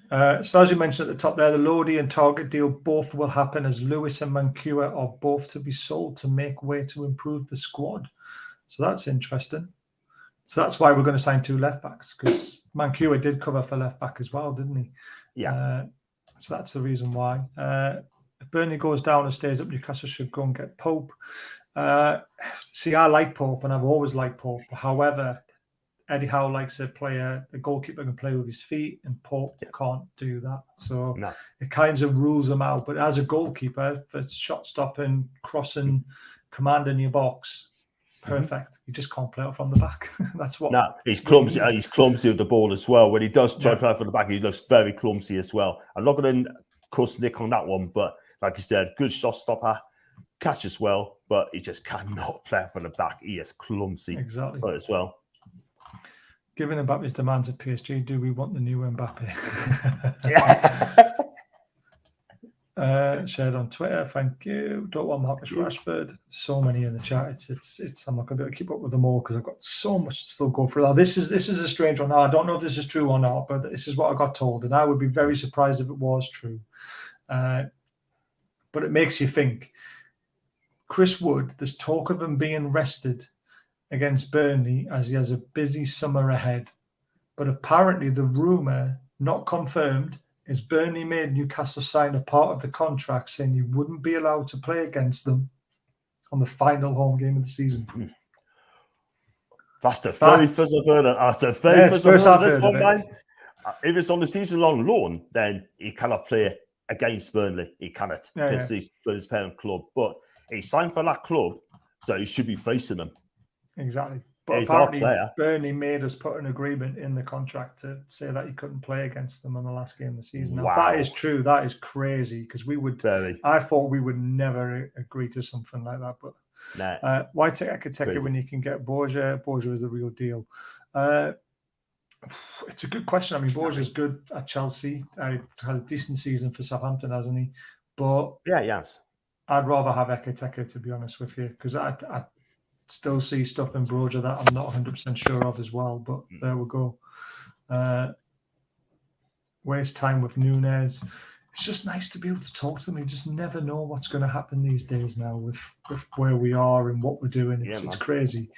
So as you mentioned at the top there, the Lodi and Target deal both will happen as Lewis and Mantua are both to be sold to make way to improve the squad. So that's interesting. So that's why we're going to sign 2 left backs, because Mantua did cover for left back as well, didn't he? Yeah. So that's the reason why. If Burnley goes down and stays up, Newcastle should go and get Pope. See, I like Pope, and I've always liked Pope. However, Eddie Howe likes a player, a goalkeeper can play with his feet, and Pope can't do that. So it kind of rules him out. But as a goalkeeper, for shot stopping, crossing, commanding your box, perfect. You just can't play it from the back. That's what. No, he's clumsy. He's clumsy with the ball as well. When he does try to play from the back, he looks very clumsy as well. I'm not going to cuss Nick on that one, but like you said, good shot stopper, catches well, but he just cannot play from the back. He is clumsy as well. Given Mbappe's demands at PSG, do we want the new Mbappe? Shared on Twitter, thank you. Don't want Marcus Rashford. So many in the chat. It's I'm not going to be able to keep up with them all because I've got so much to still go through. Now, this is a strange one. Now, I don't know if this is true or not, but this is what I got told, and I would be very surprised if it was true. But it makes you think. Chris Wood, there's talk of him being rested against Burnley as he has a busy summer ahead. But apparently the rumour, not confirmed, is Burnley made Newcastle sign a part of the contract saying you wouldn't be allowed to play against them on the final home game of the season. That's the very first I've heard of. That's the very first I've heard of it. If it's on the season-long loan, then he cannot play against Burnley. He cannot because he's his parent club. But he signed for that club, so he should be facing them. Exactly. But apparently Burnley made us put an agreement in the contract to say that he couldn't play against them on the last game of the season. Now, if that is true, that is crazy because we would. I thought we would never agree to something like that. But why take Ekitike when you can get Borja? Borja is the real deal. It's a good question. I mean, Borja's good at Chelsea. I had a decent season for Southampton, hasn't he? But I'd rather have Ekitike, to be honest with you, because I still see stuff in Borja that I'm not 100% sure of as well, but there we go. Waste time with Nunez. It's just nice to be able to talk to them. You just never know what's going to happen these days now with where we are and what we're doing. It's crazy.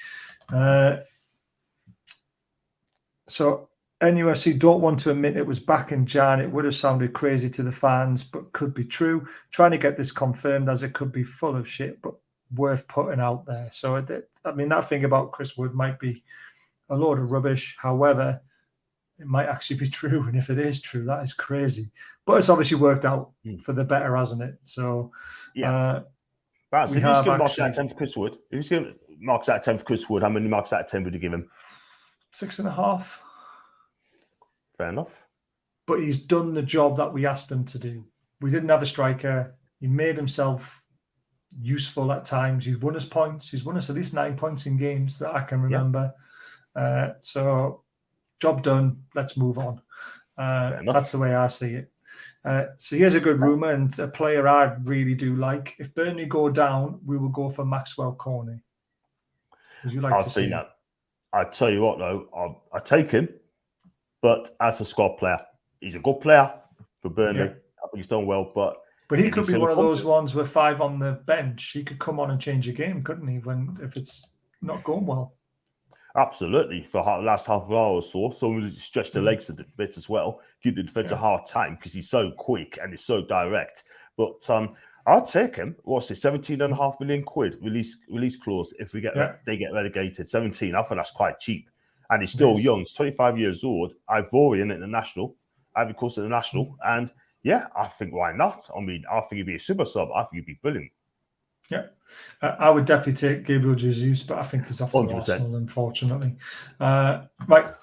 So NUFC don't want to admit it was back in Jan. It would have sounded crazy to the fans, but could be true. Trying to get this confirmed as it could be full of shit, but worth putting out there. So, I mean, that thing about Chris Wood might be a load of rubbish. However, it might actually be true. And if it is true, that is crazy. But it's obviously worked out for the better, hasn't it? So, so if he's going to mark out 10 for Chris Wood, if he's going to mark out 10 for Chris Wood, how many marks out of 10 would you give him? 6.5. Fair enough. But he's done the job that we asked him to do. We didn't have a striker. He made himself useful at times. He's won us points. He's won us at least 9 points in games that I can remember. So, job done. Let's move on. That's the way I see it. So here's a good rumour and a player I really do like. If Burnley go down, we will go for Maxwell Cornet. Would you like to see that? I tell you what, though, I take him, but as a squad player, he's a good player for Burnley. I think he's done well, but he could be one of those ones with 5 on the bench. He could come on and change a game, couldn't he? If it's not going well. Absolutely. For the last half of an hour or so, someone stretched the legs a bit as well. Give the defence a hard time because he's so quick and he's so direct. But I'll take him. What's it? 17.5 million quid release clause if they get relegated. 17. I think that's quite cheap, and he's still young. He's 25 years old. Ivorian international, Ivory Coast international, and I think why not? I mean, I think he'd be a super sub. I think he'd be brilliant. Yeah, I would definitely take Gabriel Jesus, but I think he's off to Arsenal, unfortunately. Right.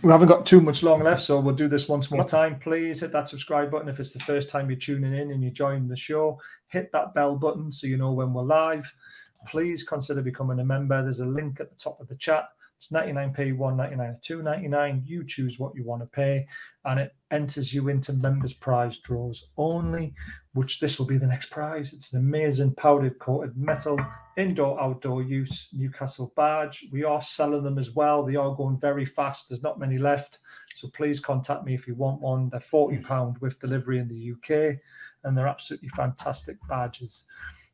We haven't got too much long left, so we'll do this once more time. Please hit that subscribe button if it's the first time you're tuning in and you're joining the show. Hit that bell button so you know when we're live. Please consider becoming a member. There's a link at the top of the chat. It's 99p, 1.99, 2.99. You choose what you want to pay, and it enters you into members' prize draws only, which this will be the next prize. It's an amazing powdered coated metal indoor-outdoor use Newcastle badge. We are selling them as well. They are going very fast. There's not many left, so please contact me if you want one. They're £40 with delivery in the UK, and they're absolutely fantastic badges.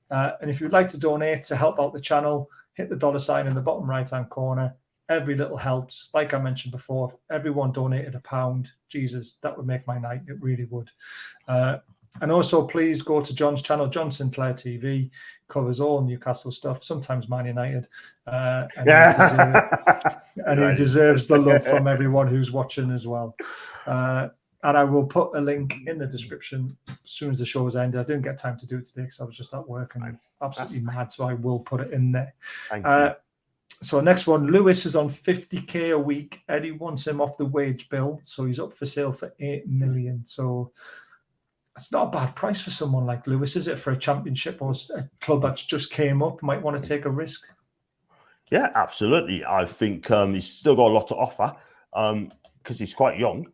And if you'd like to donate to help out the channel, hit the $sign in the bottom right-hand corner. Every little helps. Like I mentioned before, if everyone donated £1, Jesus, that would make my night. It really would. And also, please go to John's channel, John Sinclair TV. Covers all Newcastle stuff, sometimes Man United. He deserves the love from everyone who's watching as well. And I will put a link in the description as soon as the show is ended. I didn't get time to do it today because I was just at work and absolutely mad, so I will put it in there. Thank you. So next one, Lewis is on 50k a week. Eddie wants him off the wage bill, so he's up for sale for 8 million. So that's not a bad price for someone like Lewis, is it? For a championship or a club that's just came up, might want to take a risk. Yeah, absolutely. I think he's still got a lot to offer because he's quite young.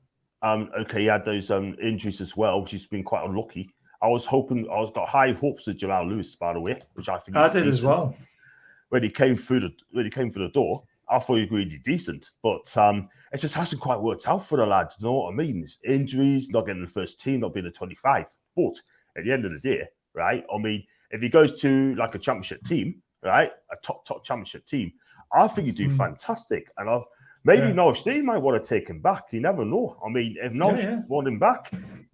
Okay, he had those injuries as well, which has been quite unlucky. I got high hopes of Jamal Lewis, by the way, which I think I did as well. When he came through the door, I thought he was really decent, but it just hasn't quite worked out for the lads. You know what I mean? It's injuries, not getting the first team, not being a 25. But at the end of the day, right? I mean, if he goes to like a championship team, right, a top championship team, I think he'd do fantastic. And maybe Norwich City might want to take him back. You never know. I mean, if Norwich want him back,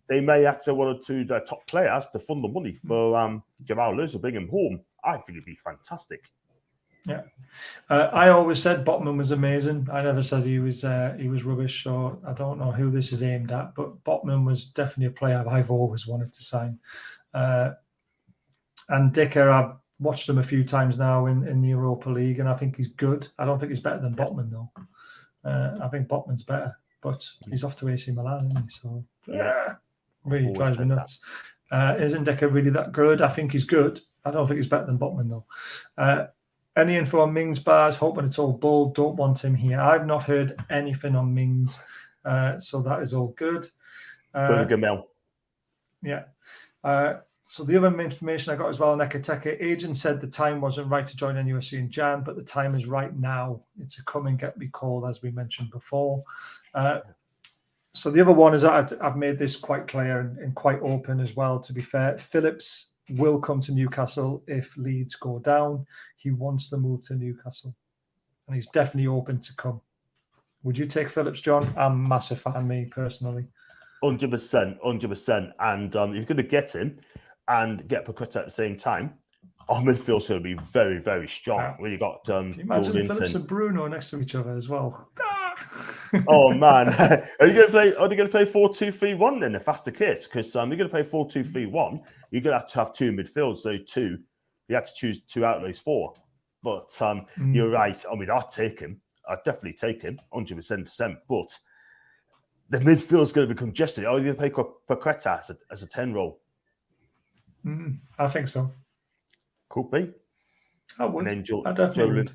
they may have to one or two of their top players to fund the money for Jamal Lewis to bring him home. I think it'd be fantastic. Yeah, I always said Botman was amazing. I never said he was rubbish. So I don't know who this is aimed at, but Botman was definitely a player I've always wanted to sign. And Dicker, I've watched him a few times now in the Europa League, and I think he's good. I don't think he's better than Botman though. I think Botman's better, but he's off to AC Milan, isn't he? So really drives me nuts. Isn't Dicker really that good? I think he's good. I don't think he's better than Botman though. Any info on Mings bars? Hoping it's all bull. Don't want him here. I've not heard anything on Mings, so that is all good. Yeah. So the other information I got as well on Ekitike, agent said the time wasn't right to join NUSC in Jan, but the time is right now. It's a come and get me call, as we mentioned before. So the other one is I've made this quite clear and quite open as well, to be fair. Phillips will come to Newcastle if Leeds go down. He wants to move to Newcastle, and he's definitely open to come. Would you take Phillips, John? I'm a massive fan, me personally. 100%. And if you're going to get him and get Paqueta at the same time, our midfield's going to be very, very strong. When you got Can you imagine Phillips and Bruno next to each other as well? Oh man, are you going to play? Are they going to play 4-2-3-1 then? If that's the case, because you're going to play 4-2-3-1, you're going to have two midfields. So two, you have to choose two outlays for. But you're right. I mean, I'd take him. I'd definitely take him, 100%. But the midfield's going to be congested. Are you going to play Paqueta as a 10 role? I think so. Could be. I would. And then I definitely would.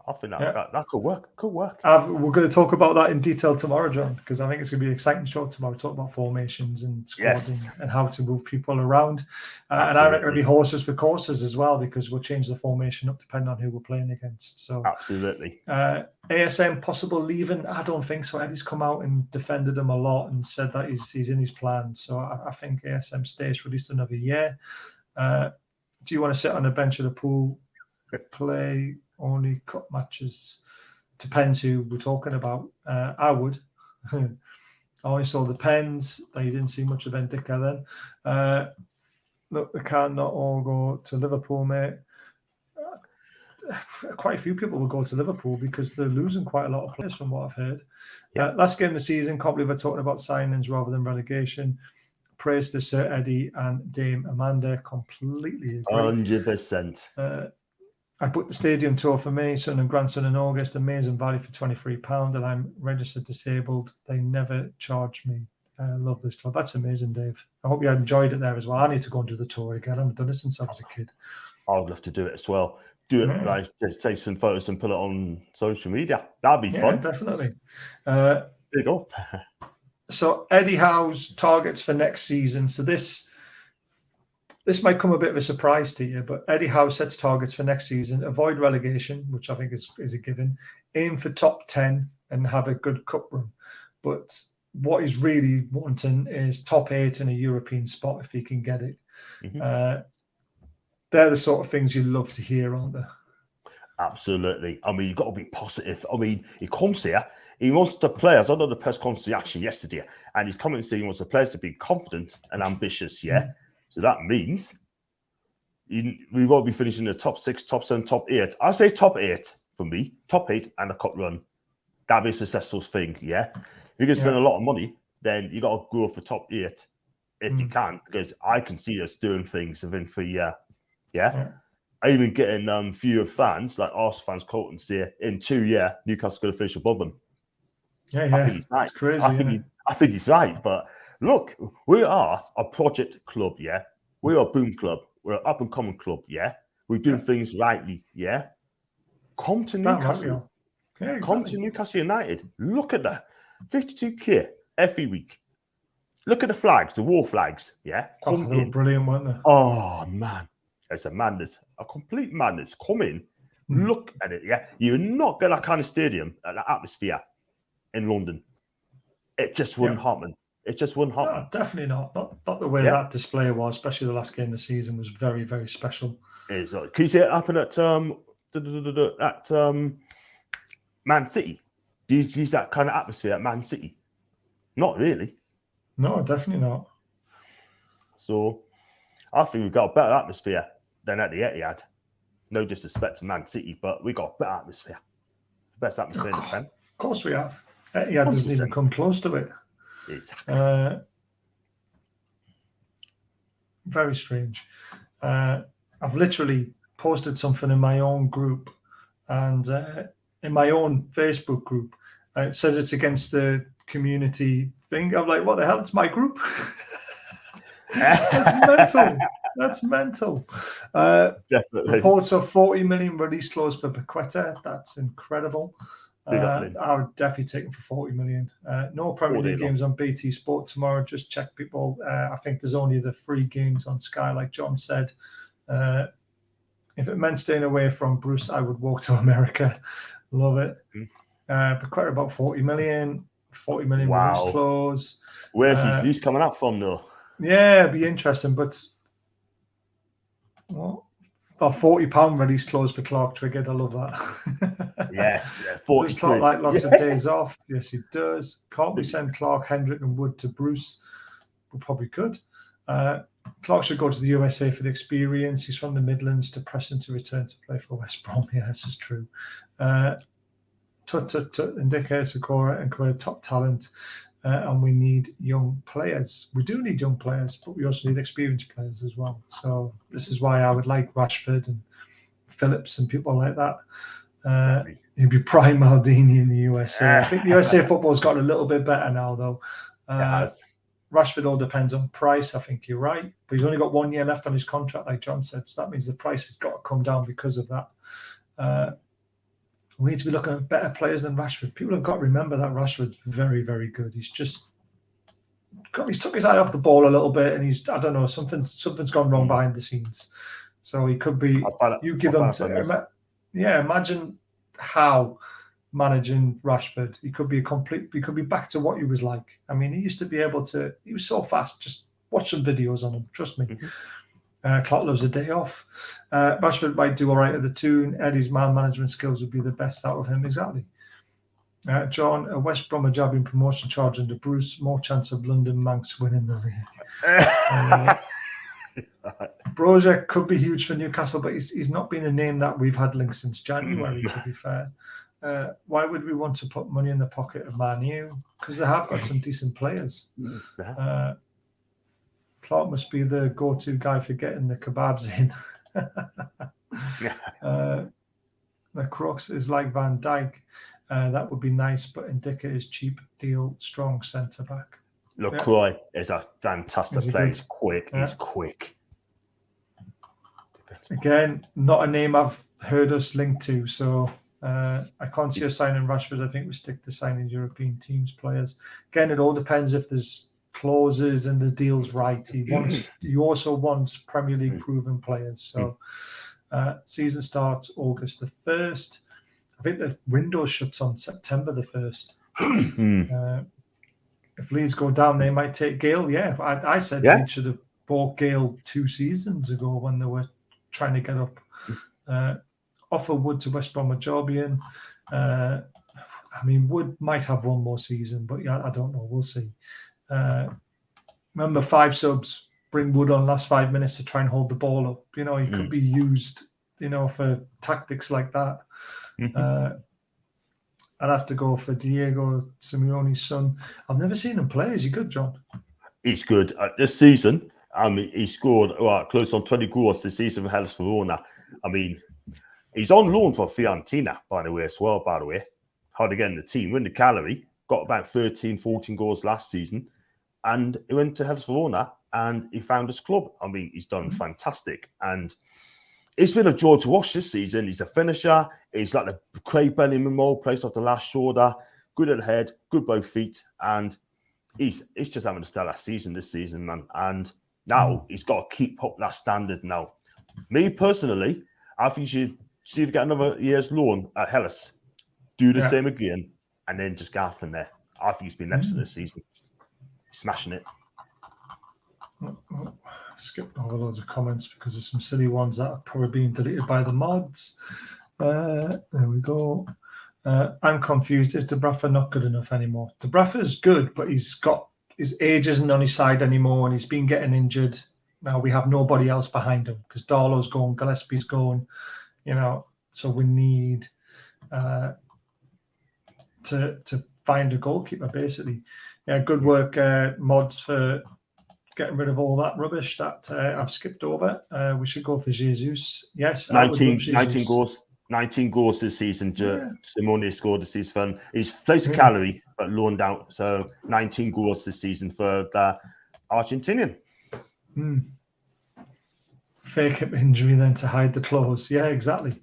I think that could work. We're going to talk about that in detail tomorrow, John, because I think it's going to be an exciting show tomorrow. Talk about formations and squads and how to move people around. And I reckon it'll be horses for courses as well, because we'll change the formation up depending on who we're playing against. So absolutely. ASM possible leaving? I don't think so. Eddie's come out and defended him a lot and said that he's in his plan. So I think ASM stays for at least another year. Do you want to sit on the bench of the pool, play only cup matches? Depends who we're talking about. I would. I only saw the Pens. You didn't see much of Ndicka then. Look, they can't not all go to Liverpool, mate. Quite a few people will go to Liverpool because they're losing quite a lot of players from what I've heard. Last game of the season, can't believe we're talking about signings rather than relegation. Praise to Sir Eddie and Dame Amanda. Completely agree. 100%. I booked the stadium tour for me, son and grandson in August. Amazing value for £23, and I'm registered disabled. They never charged me. I love this club. That's amazing, Dave. I hope you enjoyed it there as well. I need to go and do the tour again. I haven't done it since I was a kid. I would love to do it as well. do it, like just take some photos and put it on social media. That'd be fun. Definitely. Big up. So Eddie Howe's targets for next season. So this might come a bit of a surprise to you, but Eddie Howe sets targets for next season: avoid relegation, which I think is a given, aim for top 10 and have a good cup run. But what he's really wanting is top 8 in a European spot if he can get it. Mm-hmm. They're the sort of things you love to hear, aren't they? Absolutely. I mean, you've got to be positive. I mean, he comes here, he wants the players. I know the press conference reaction yesterday, and he's coming to say he wants the players to be confident and ambitious, yeah? Mm-hmm. So that means we won't be finishing the top 6, top 7, top 8. I say top 8 for me, top 8 and a cup run. That'd be a successful thing, yeah? If you can spend a lot of money, then you got to go for top 8 if you can, because I can see us doing things within 3 years, yeah? Even getting fewer fans, like Arsenal fans, quote and say, in 2 years, Newcastle's going to finish above them. I think he's right. It's crazy, I think he's right, but look, we are a project club, yeah? We are a boom club. We're an up-and-coming club, yeah? We're doing things rightly, yeah? Come to Newcastle. Exactly. Come to Newcastle United. Look at that. 52k every week. Look at the flags, the war flags, yeah? They were brilliant, weren't they? Oh, man. It's a madness, a complete madness. Come in, look at it, yeah? You're not get that kind of stadium, that atmosphere in London. It just wouldn't happen. It just wouldn't happen. No, definitely not. Not the way that display was, especially the last game of the season was very, very special. Can you see it happen at Man City? Do you use that kind of atmosphere at Man City? Not really. No, definitely not. So I think we've got a better atmosphere than at the Etihad. No disrespect to Man City, but we got a better atmosphere. The best atmosphere in the Prem. Of course we have. Etihad doesn't even come close to it. Exactly. Very strange. I've literally posted something in my own group and in my own Facebook group, and it says it's against the community thing. I'm like, what the hell? It's my group. That's mental. That's mental. Definitely. Reports of 40 million release clause for Paqueta. That's incredible. I would definitely take him for 40 million. No Premier League games on BT Sport tomorrow. Just check people. I think there's only the free games on Sky, like John said. If it meant staying away from Bruce, I would walk to America. Love it. Paqueta about 40 million. 40 million release clause. Where's his news coming up from, though? Yeah, it'd be interesting, but a £40 release clause for Clark triggered. I love that. Yes, 40. Does Clark like lots of days off? Yes, he does. Can't we send Clark, Hendrick, and Wood to Bruce? We probably could. Clark should go to the USA for the experience. He's from the Midlands. To Preston to return to play for West Brom. Yeah, this is true. Ndika, Sakura, and Korea, top talent. And we need young players. We do need young players, but we also need experienced players as well. So this is why I would like Rashford and Phillips and people like that. He'd be prime Maldini in the USA. I think the USA football's gotten a little bit better now, though. Rashford all depends on price. I think you're right. But he's only got 1 year left on his contract, like John said. So that means the price has got to come down because of that. We need to be looking at better players than Rashford. People have got to remember that Rashford's very, very good. He's took his eye off the ball a little bit, and I don't know, something's gone wrong behind the scenes. So he could be. Imagine Howe managing Rashford. He could be back to what he was like. I mean, he used to be able to. He was so fast. Just watch some videos on him. Trust me. Mm-hmm. Clark loves a day off. Rashford might do all right at the tune. Eddie's man management skills would be the best out of him. Exactly. John, a West Brom job in promotion charge under Bruce. More chance of London Manx winning the league. Brozier could be huge for Newcastle, but he's not been a name that we've had linked since January, to be fair. Why would we want to put money in the pocket of Man U? Because they have got some decent players. Clark must be the go-to guy for getting the kebabs in. The crux is like Van Dijk. That would be nice, but Ndika is cheap, deal, strong centre-back. LaCroix is a fantastic player. He's quick. He's quick. Again, not a name I've heard us linked to. So I can't see us signing Rashford. I think we stick to signing European teams players. Again, it all depends if there's clauses and the deal's right. He also wants Premier League proven players. So season starts August the 1st. I think the window shuts on September the 1st. If Leeds go down, they might take Gale. Yeah, I said Leeds should have bought Gale 2 seasons ago when they were trying to get up. Offer Wood to West Bromwich Albion. I mean, Wood might have one more season, but yeah, I don't know. We'll see. Remember, 5 subs. Bring Wood on last 5 minutes to try and hold the ball up. You know, he could be used, you know, for tactics like that. I'd have to go for Diego Simeone's son. I've never seen him play. Is he good, John? He's good. This season, I mean, he scored close on 20 goals this season for Hellas Verona. I mean, he's on loan for Fiorentina, by the way, as well, by the way. Hard to get in the team. Win the Gallery, got about 13, 14 goals last season. And he went to Hellas Verona and he found his club. I mean, he's done fantastic. And it's been a joy to watch this season. He's a finisher. He's like the Craig Bellingham mold, plays off the last shoulder, good at the head, good both feet. And he's just having a stellar season this season, man. And now he's got to keep up that standard now. Me personally, I think you should see if you get another year's loan at Hellas. Do the same again, and then just go from there. I think he's been excellent this season. Smashing it. Skipped over loads of comments because there's some silly ones that are probably being deleted by the mods. There we go. I'm confused. Is Dybala not good enough anymore? Dybala is good, but his age isn't on his side anymore, and he's been getting injured. Now we have nobody else behind him because Darlow's going, Gillespie's going. You know, so we need to find a goalkeeper, basically. Yeah, good work, mods, for getting rid of all that rubbish that I've skipped over. We should go for Jesus. Yes, 19 goals. 19 goals this season. Simone scored this season. He's placed a calorie, but loaned out. So 19 goals this season for the Argentinian. Fake hip injury then to hide the clause. Yeah, exactly.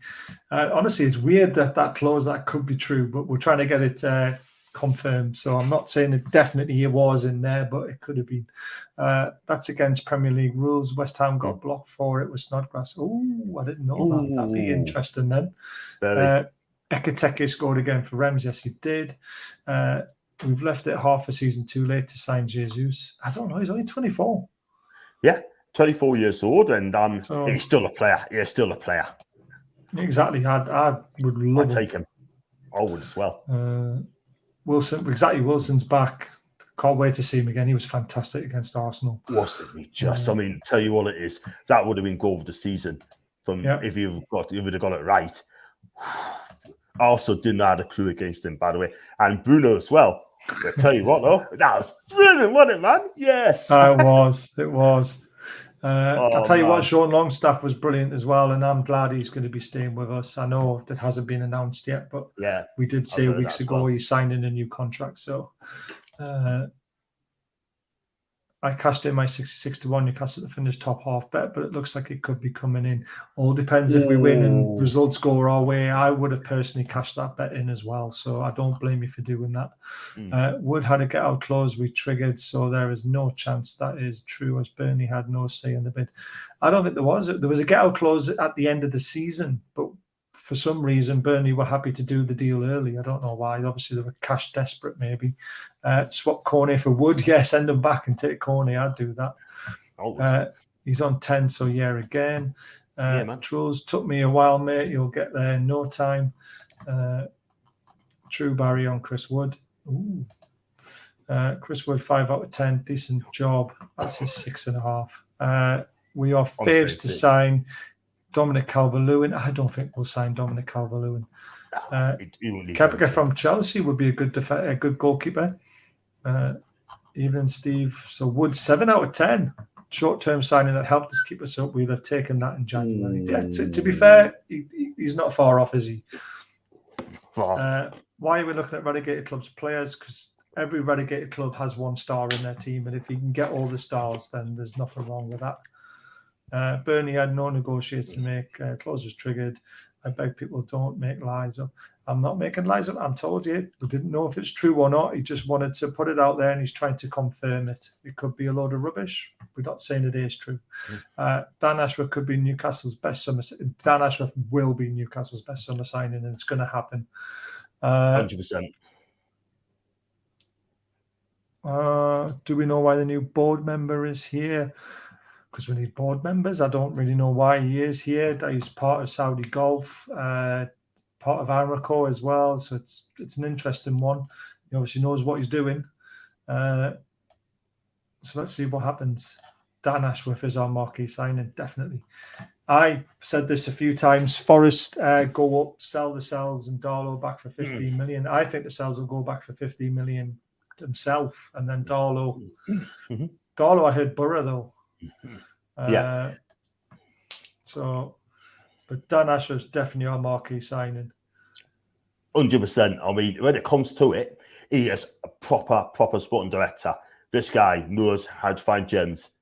Honestly, it's weird that clause that could be true, but we're trying to get it confirmed. So I'm not saying it definitely it was in there, but it could have been. That's against Premier League rules. West Ham got blocked for it with Snodgrass. Oh, I didn't know that. That'd be interesting then. Ekitike scored again for Rems. Yes, he did. We've left it half a season too late to sign Jesus. I don't know. He's only 24. Yeah, 24 years old, and he's still a player. Yeah, still a player. Exactly. I would love I'd take him. I would as well. Wilson, exactly. Wilson's back. Can't wait to see him again. He was fantastic against Arsenal. Wasn't he just? I mean, tell you what it is. That would have been goal of the season if you would have got it right. I also didn't have a clue against him, by the way. And Bruno as well. I tell you what, though, that was brilliant, wasn't it, man? Yes. It was. I'll tell you what, Sean Longstaff was brilliant as well, and I'm glad he's going to be staying with us. I know that hasn't been announced yet, but we did say weeks ago he's signing a new contract. So I cashed in my 66-1 Newcastle to finish top half bet, but it looks like it could be coming in. All depends if we win and results go our way. I would have personally cashed that bet in as well, so I don't blame you for doing that. Wood had a get-out clause we triggered, so there is no chance that is true, as Burnley had no say in the bid. I don't think there was. There was a get-out clause at the end of the season, but for some reason, Burnley were happy to do the deal early. I don't know why. Obviously, they were cash desperate, maybe. Swap Cornet for Wood. Yeah, send him back and take Cornet. I'd do that. He's on 10, so again. Trolls took me a while, mate. You'll get there in no time. True Barry on Chris Wood. Chris Wood, 5 out of 10. Decent job. That's his 6.5. We are faves to sign Dominic Calvert-Lewin. I don't think we'll sign Dominic Calvert-Lewin. Paqueta from Chelsea would be a good goalkeeper. Even Steve. So Wood, 7 out of 10. Short-term signing that helped us keep us up. We'd have taken that in January. To be fair, he's not far off, is he? Why are we looking at relegated clubs players? Because every relegated club has 1 star in their team, and if you can get all the stars, then there's nothing wrong with that. Burnley had no negotiating to make. Clause was triggered. I beg people don't make lies up. I'm not making lies up. I'm told you. We didn't know if it's true or not. He just wanted to put it out there and he's trying to confirm it. It could be a load of rubbish. We're not saying it is true. Dan Ashworth could be Newcastle's best summer. Dan Ashworth will be Newcastle's best summer signing, and it's going to happen. 100%. Do we know why the new board member is here? Because we need board members. I don't really know why he is here. He's part of Saudi Golf, part of Aramco as well. So it's an interesting one. He obviously knows what he's doing. So let's see what happens. Dan Ashworth is our marquee signing, definitely. I said this a few times. Forest go up, sell the Sells and Darlow back for 15 million. I think the Sells will go back for 15 million himself, and then Darlow. Darlow, I heard Borough though. So, but Dan Ashworth's definitely our marquee signing. 100%. I mean, when it comes to it, he is a proper sporting director. This guy knows how to find gems,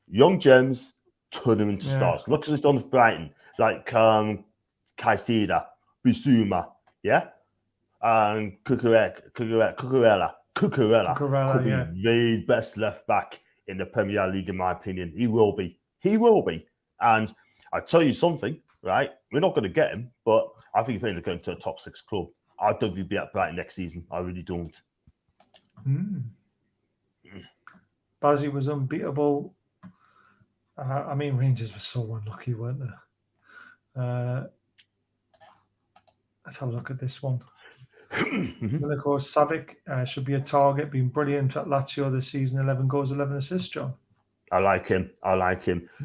young gems, turn them into stars. Look at what he's done with Brighton, like Caicedo, Bissouma, and Cucurella could be the best left back in the Premier League, in my opinion. He will be. And I tell you something, right? We're not going to get him, but I think he's going to go into a top 6 club. I don't think he'll be at Brighton next season. I really don't. Bazzi was unbeatable. I mean, Rangers were so unlucky, weren't they? Let's have a look at this one. Miliko Savic should be a target, been brilliant at Lazio this season, 11 goals, 11 assists, John. I like him.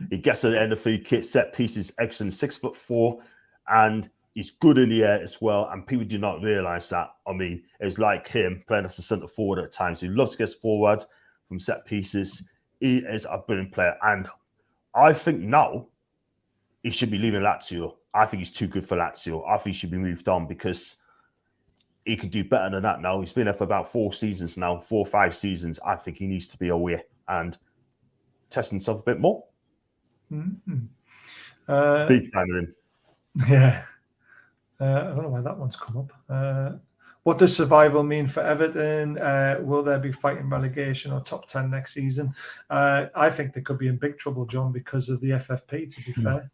He gets at the end of the kit, set pieces, excellent, 6'4", and he's good in the air as well. And people do not realise that. I mean, it's like him playing as a centre forward at times. He loves to get forward from set pieces. He is a brilliant player. And I think now he should be leaving Lazio. I think he's too good for Lazio. I think he should be moved on because he could do better than that now. He's been there for about 4 or 5 seasons. I think he needs to be away and test himself a bit more. Big fan of him. Yeah. I don't know why that one's come up. What does survival mean for Everton? Will they be fighting relegation or top 10 next season? I think they could be in big trouble, John, because of the FFP, to be fair.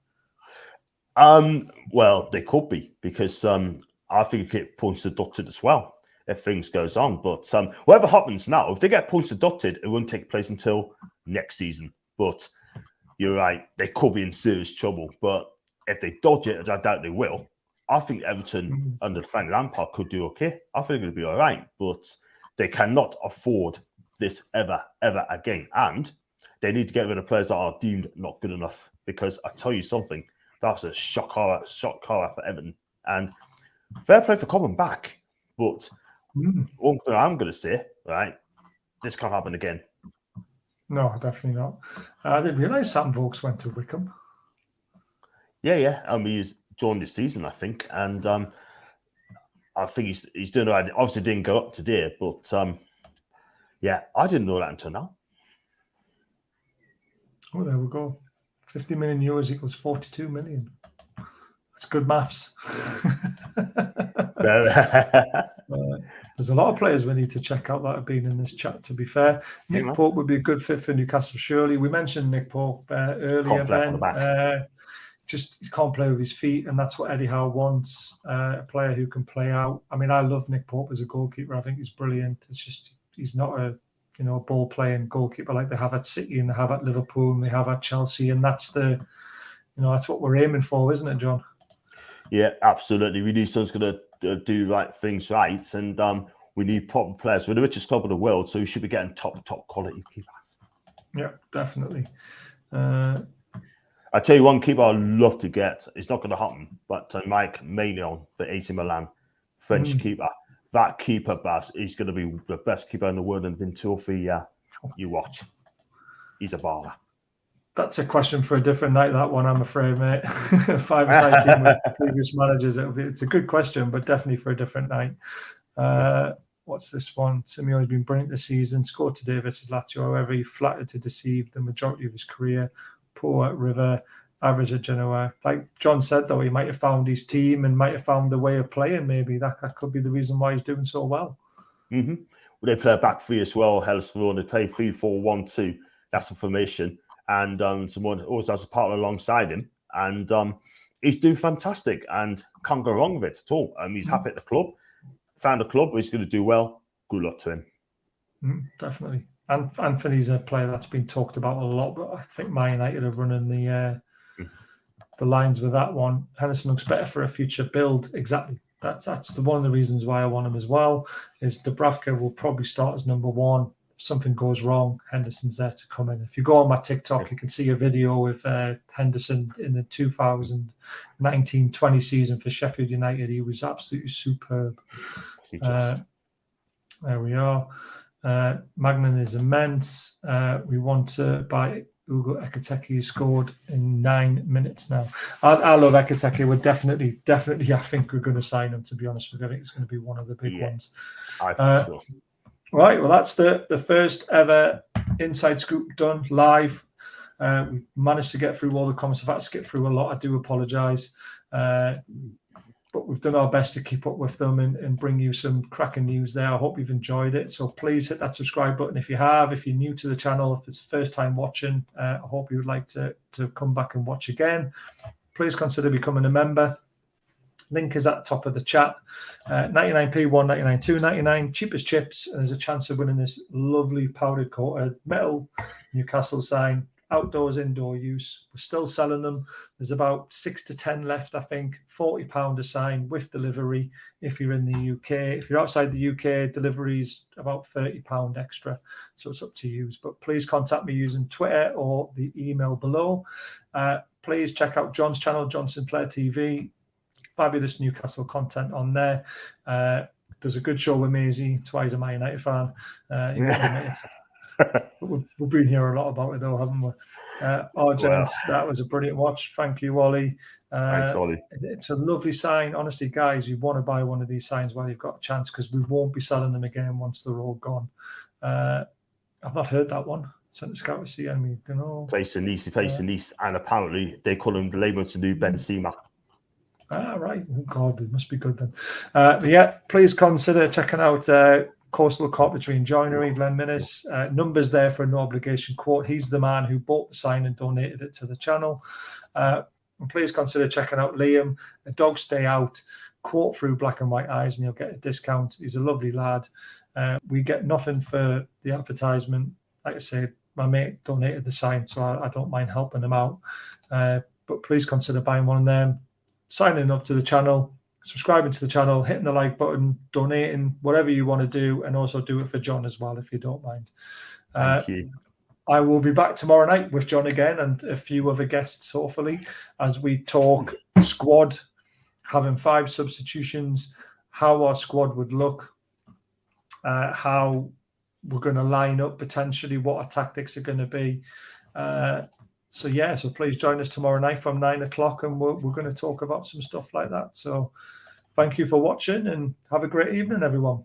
Well, they could be because I think it get points deducted as well if things goes on. But whatever happens now, if they get points deducted, it won't take place until next season. But you're right, they could be in serious trouble. But if they dodge it, I doubt they will, I think Everton under Frank Lampard could do okay. I think it'll be all right. But they cannot afford this ever again. And they need to get rid of players that are deemed not good enough. Because I tell you something, that's a shock horror for Everton. And fair play for coming back. But one thing I'm going to say, right, this can't happen again. No, definitely not. I didn't realise Sam Vokes went to Wickham. Yeah. He's joined this season, I think. And I think he's doing all right. Obviously didn't go up today, but I didn't know that until now. Oh, there we go. 50 million euros equals 42 million. That's good maths. There's a lot of players we need to check out that have been in this chat, to be fair. Nick Pope would be a good fit for Newcastle, surely. We mentioned Nick Pope earlier, Ben. Just he can't play with his feet, and that's what Eddie Howe wants, a player who can play out. I mean, I love Nick Pope as a goalkeeper. I think he's brilliant. It's just he's not a ball-playing goalkeeper like they have at City and they have at Liverpool and they have at Chelsea, and that's that's what we're aiming for, isn't it, John? Yeah, absolutely. We need someone's going to do things right, and we need proper players. We're the richest club in the world, so we should be getting top quality keepers. Yeah, definitely. I tell you one keeper I'd love to get. It's not going to happen, but Mike Maignan for AC Milan, French keeper. That keeper, Baz, is going to be the best keeper in the world, and within 2 or 3 years, you watch. He's a baller. That's a question for a different night, that one, I'm afraid, mate. 5-a-side team with previous managers. It's a good question, but definitely for a different night. What's this one? Simeone's been brilliant this season. Scored today versus Lazio. However, he flattered to deceive the majority of his career. Poor at River. average at Genoa. Like John said, though, he might have found his team and might have found the way of playing. Maybe that could be the reason why he's doing so well. Mm-hmm. Well, they play a back three as well. Hellsville, they play 3-4-1-2. That's the formation, and someone also has a partner alongside him, and he's doing fantastic and can't go wrong with it at all. He's happy at the club, found a club where he's going to do well. Good luck to him. Definitely. And Anthony's a player that's been talked about a lot, but I think Man United are running the lines with that one. Henderson looks better for a future build. Exactly. That's one of the reasons why I want him as well. Is Dubravka will probably start as number one. If something goes wrong, Henderson's there to come in. If you go on my TikTok, you can see a video with Henderson in the 2019-20 season for Sheffield United. He was absolutely superb. There we are. Magnan is immense. We want to buy Hugo Ekitike. He scored in 9 minutes now. I love Ekitike. We're definitely. I think we're going to sign him. To be honest with you, I think it's going to be one of the big ones. I think so. Right. Well, that's the first ever Inside Scoop done live. We managed to get through all the comments. I've had to skip through a lot. I do apologise. But we've done our best to keep up with them and bring you some cracking news there. I hope you've enjoyed it. So please hit that subscribe button if you have. If you're new to the channel, if it's the first time watching, I hope you would like to come back and watch again. Please consider becoming a member. Link is at the top of the chat. 99p, 199, 299, cheap as chips. And there's a chance of winning this lovely powdered coated metal Newcastle sign. Outdoors, indoor use. We're still selling them. There's about 6 to 10 left, I think. £40 a sign with delivery if you're in the UK. If you're outside the UK, delivery's about £30 extra. So it's up to you. But please contact me using Twitter or the email below. Please check out John's channel, John Sinclair TV. Fabulous Newcastle content on there. There's a good show with Maisie. Twice a Man United fan. We've been here a lot about it, though, haven't we? Gents, that was a brilliant watch. Thank you, Ollie. Thanks, Ollie. It's a lovely sign. Honestly, guys, you want to buy one of these signs while you've got a chance because we won't be selling them again once they're all gone. I've not heard that one. Centre Scout to see enemy. You know. He plays in Nice, and apparently they call him the label to do Benzema. Right. Oh, God, it must be good then. Please consider checking out Coastal Corp between Joinery, Glenn Minnis. Numbers there for a no obligation quote. He's the man who bought the sign and donated it to the channel. And please consider checking out Liam, A Dog Stay Out, quote through Black and White Eyes, and you'll get a discount. He's a lovely lad. We get nothing for the advertisement. Like I said, my mate donated the sign, so I don't mind helping him out. But please consider buying one of them, signing up to the channel, subscribing to the channel, hitting the like button, donating, whatever you want to do, and also do it for John as well, if you don't mind. Thank you. I will be back tomorrow night with John again and a few other guests, hopefully, as we talk squad, having 5 substitutions, how our squad would look, how we're going to line up potentially, what our tactics are going to be. So please join us tomorrow night from 9 o'clock, and we're going to talk about some stuff like that. So thank you for watching and have a great evening, everyone.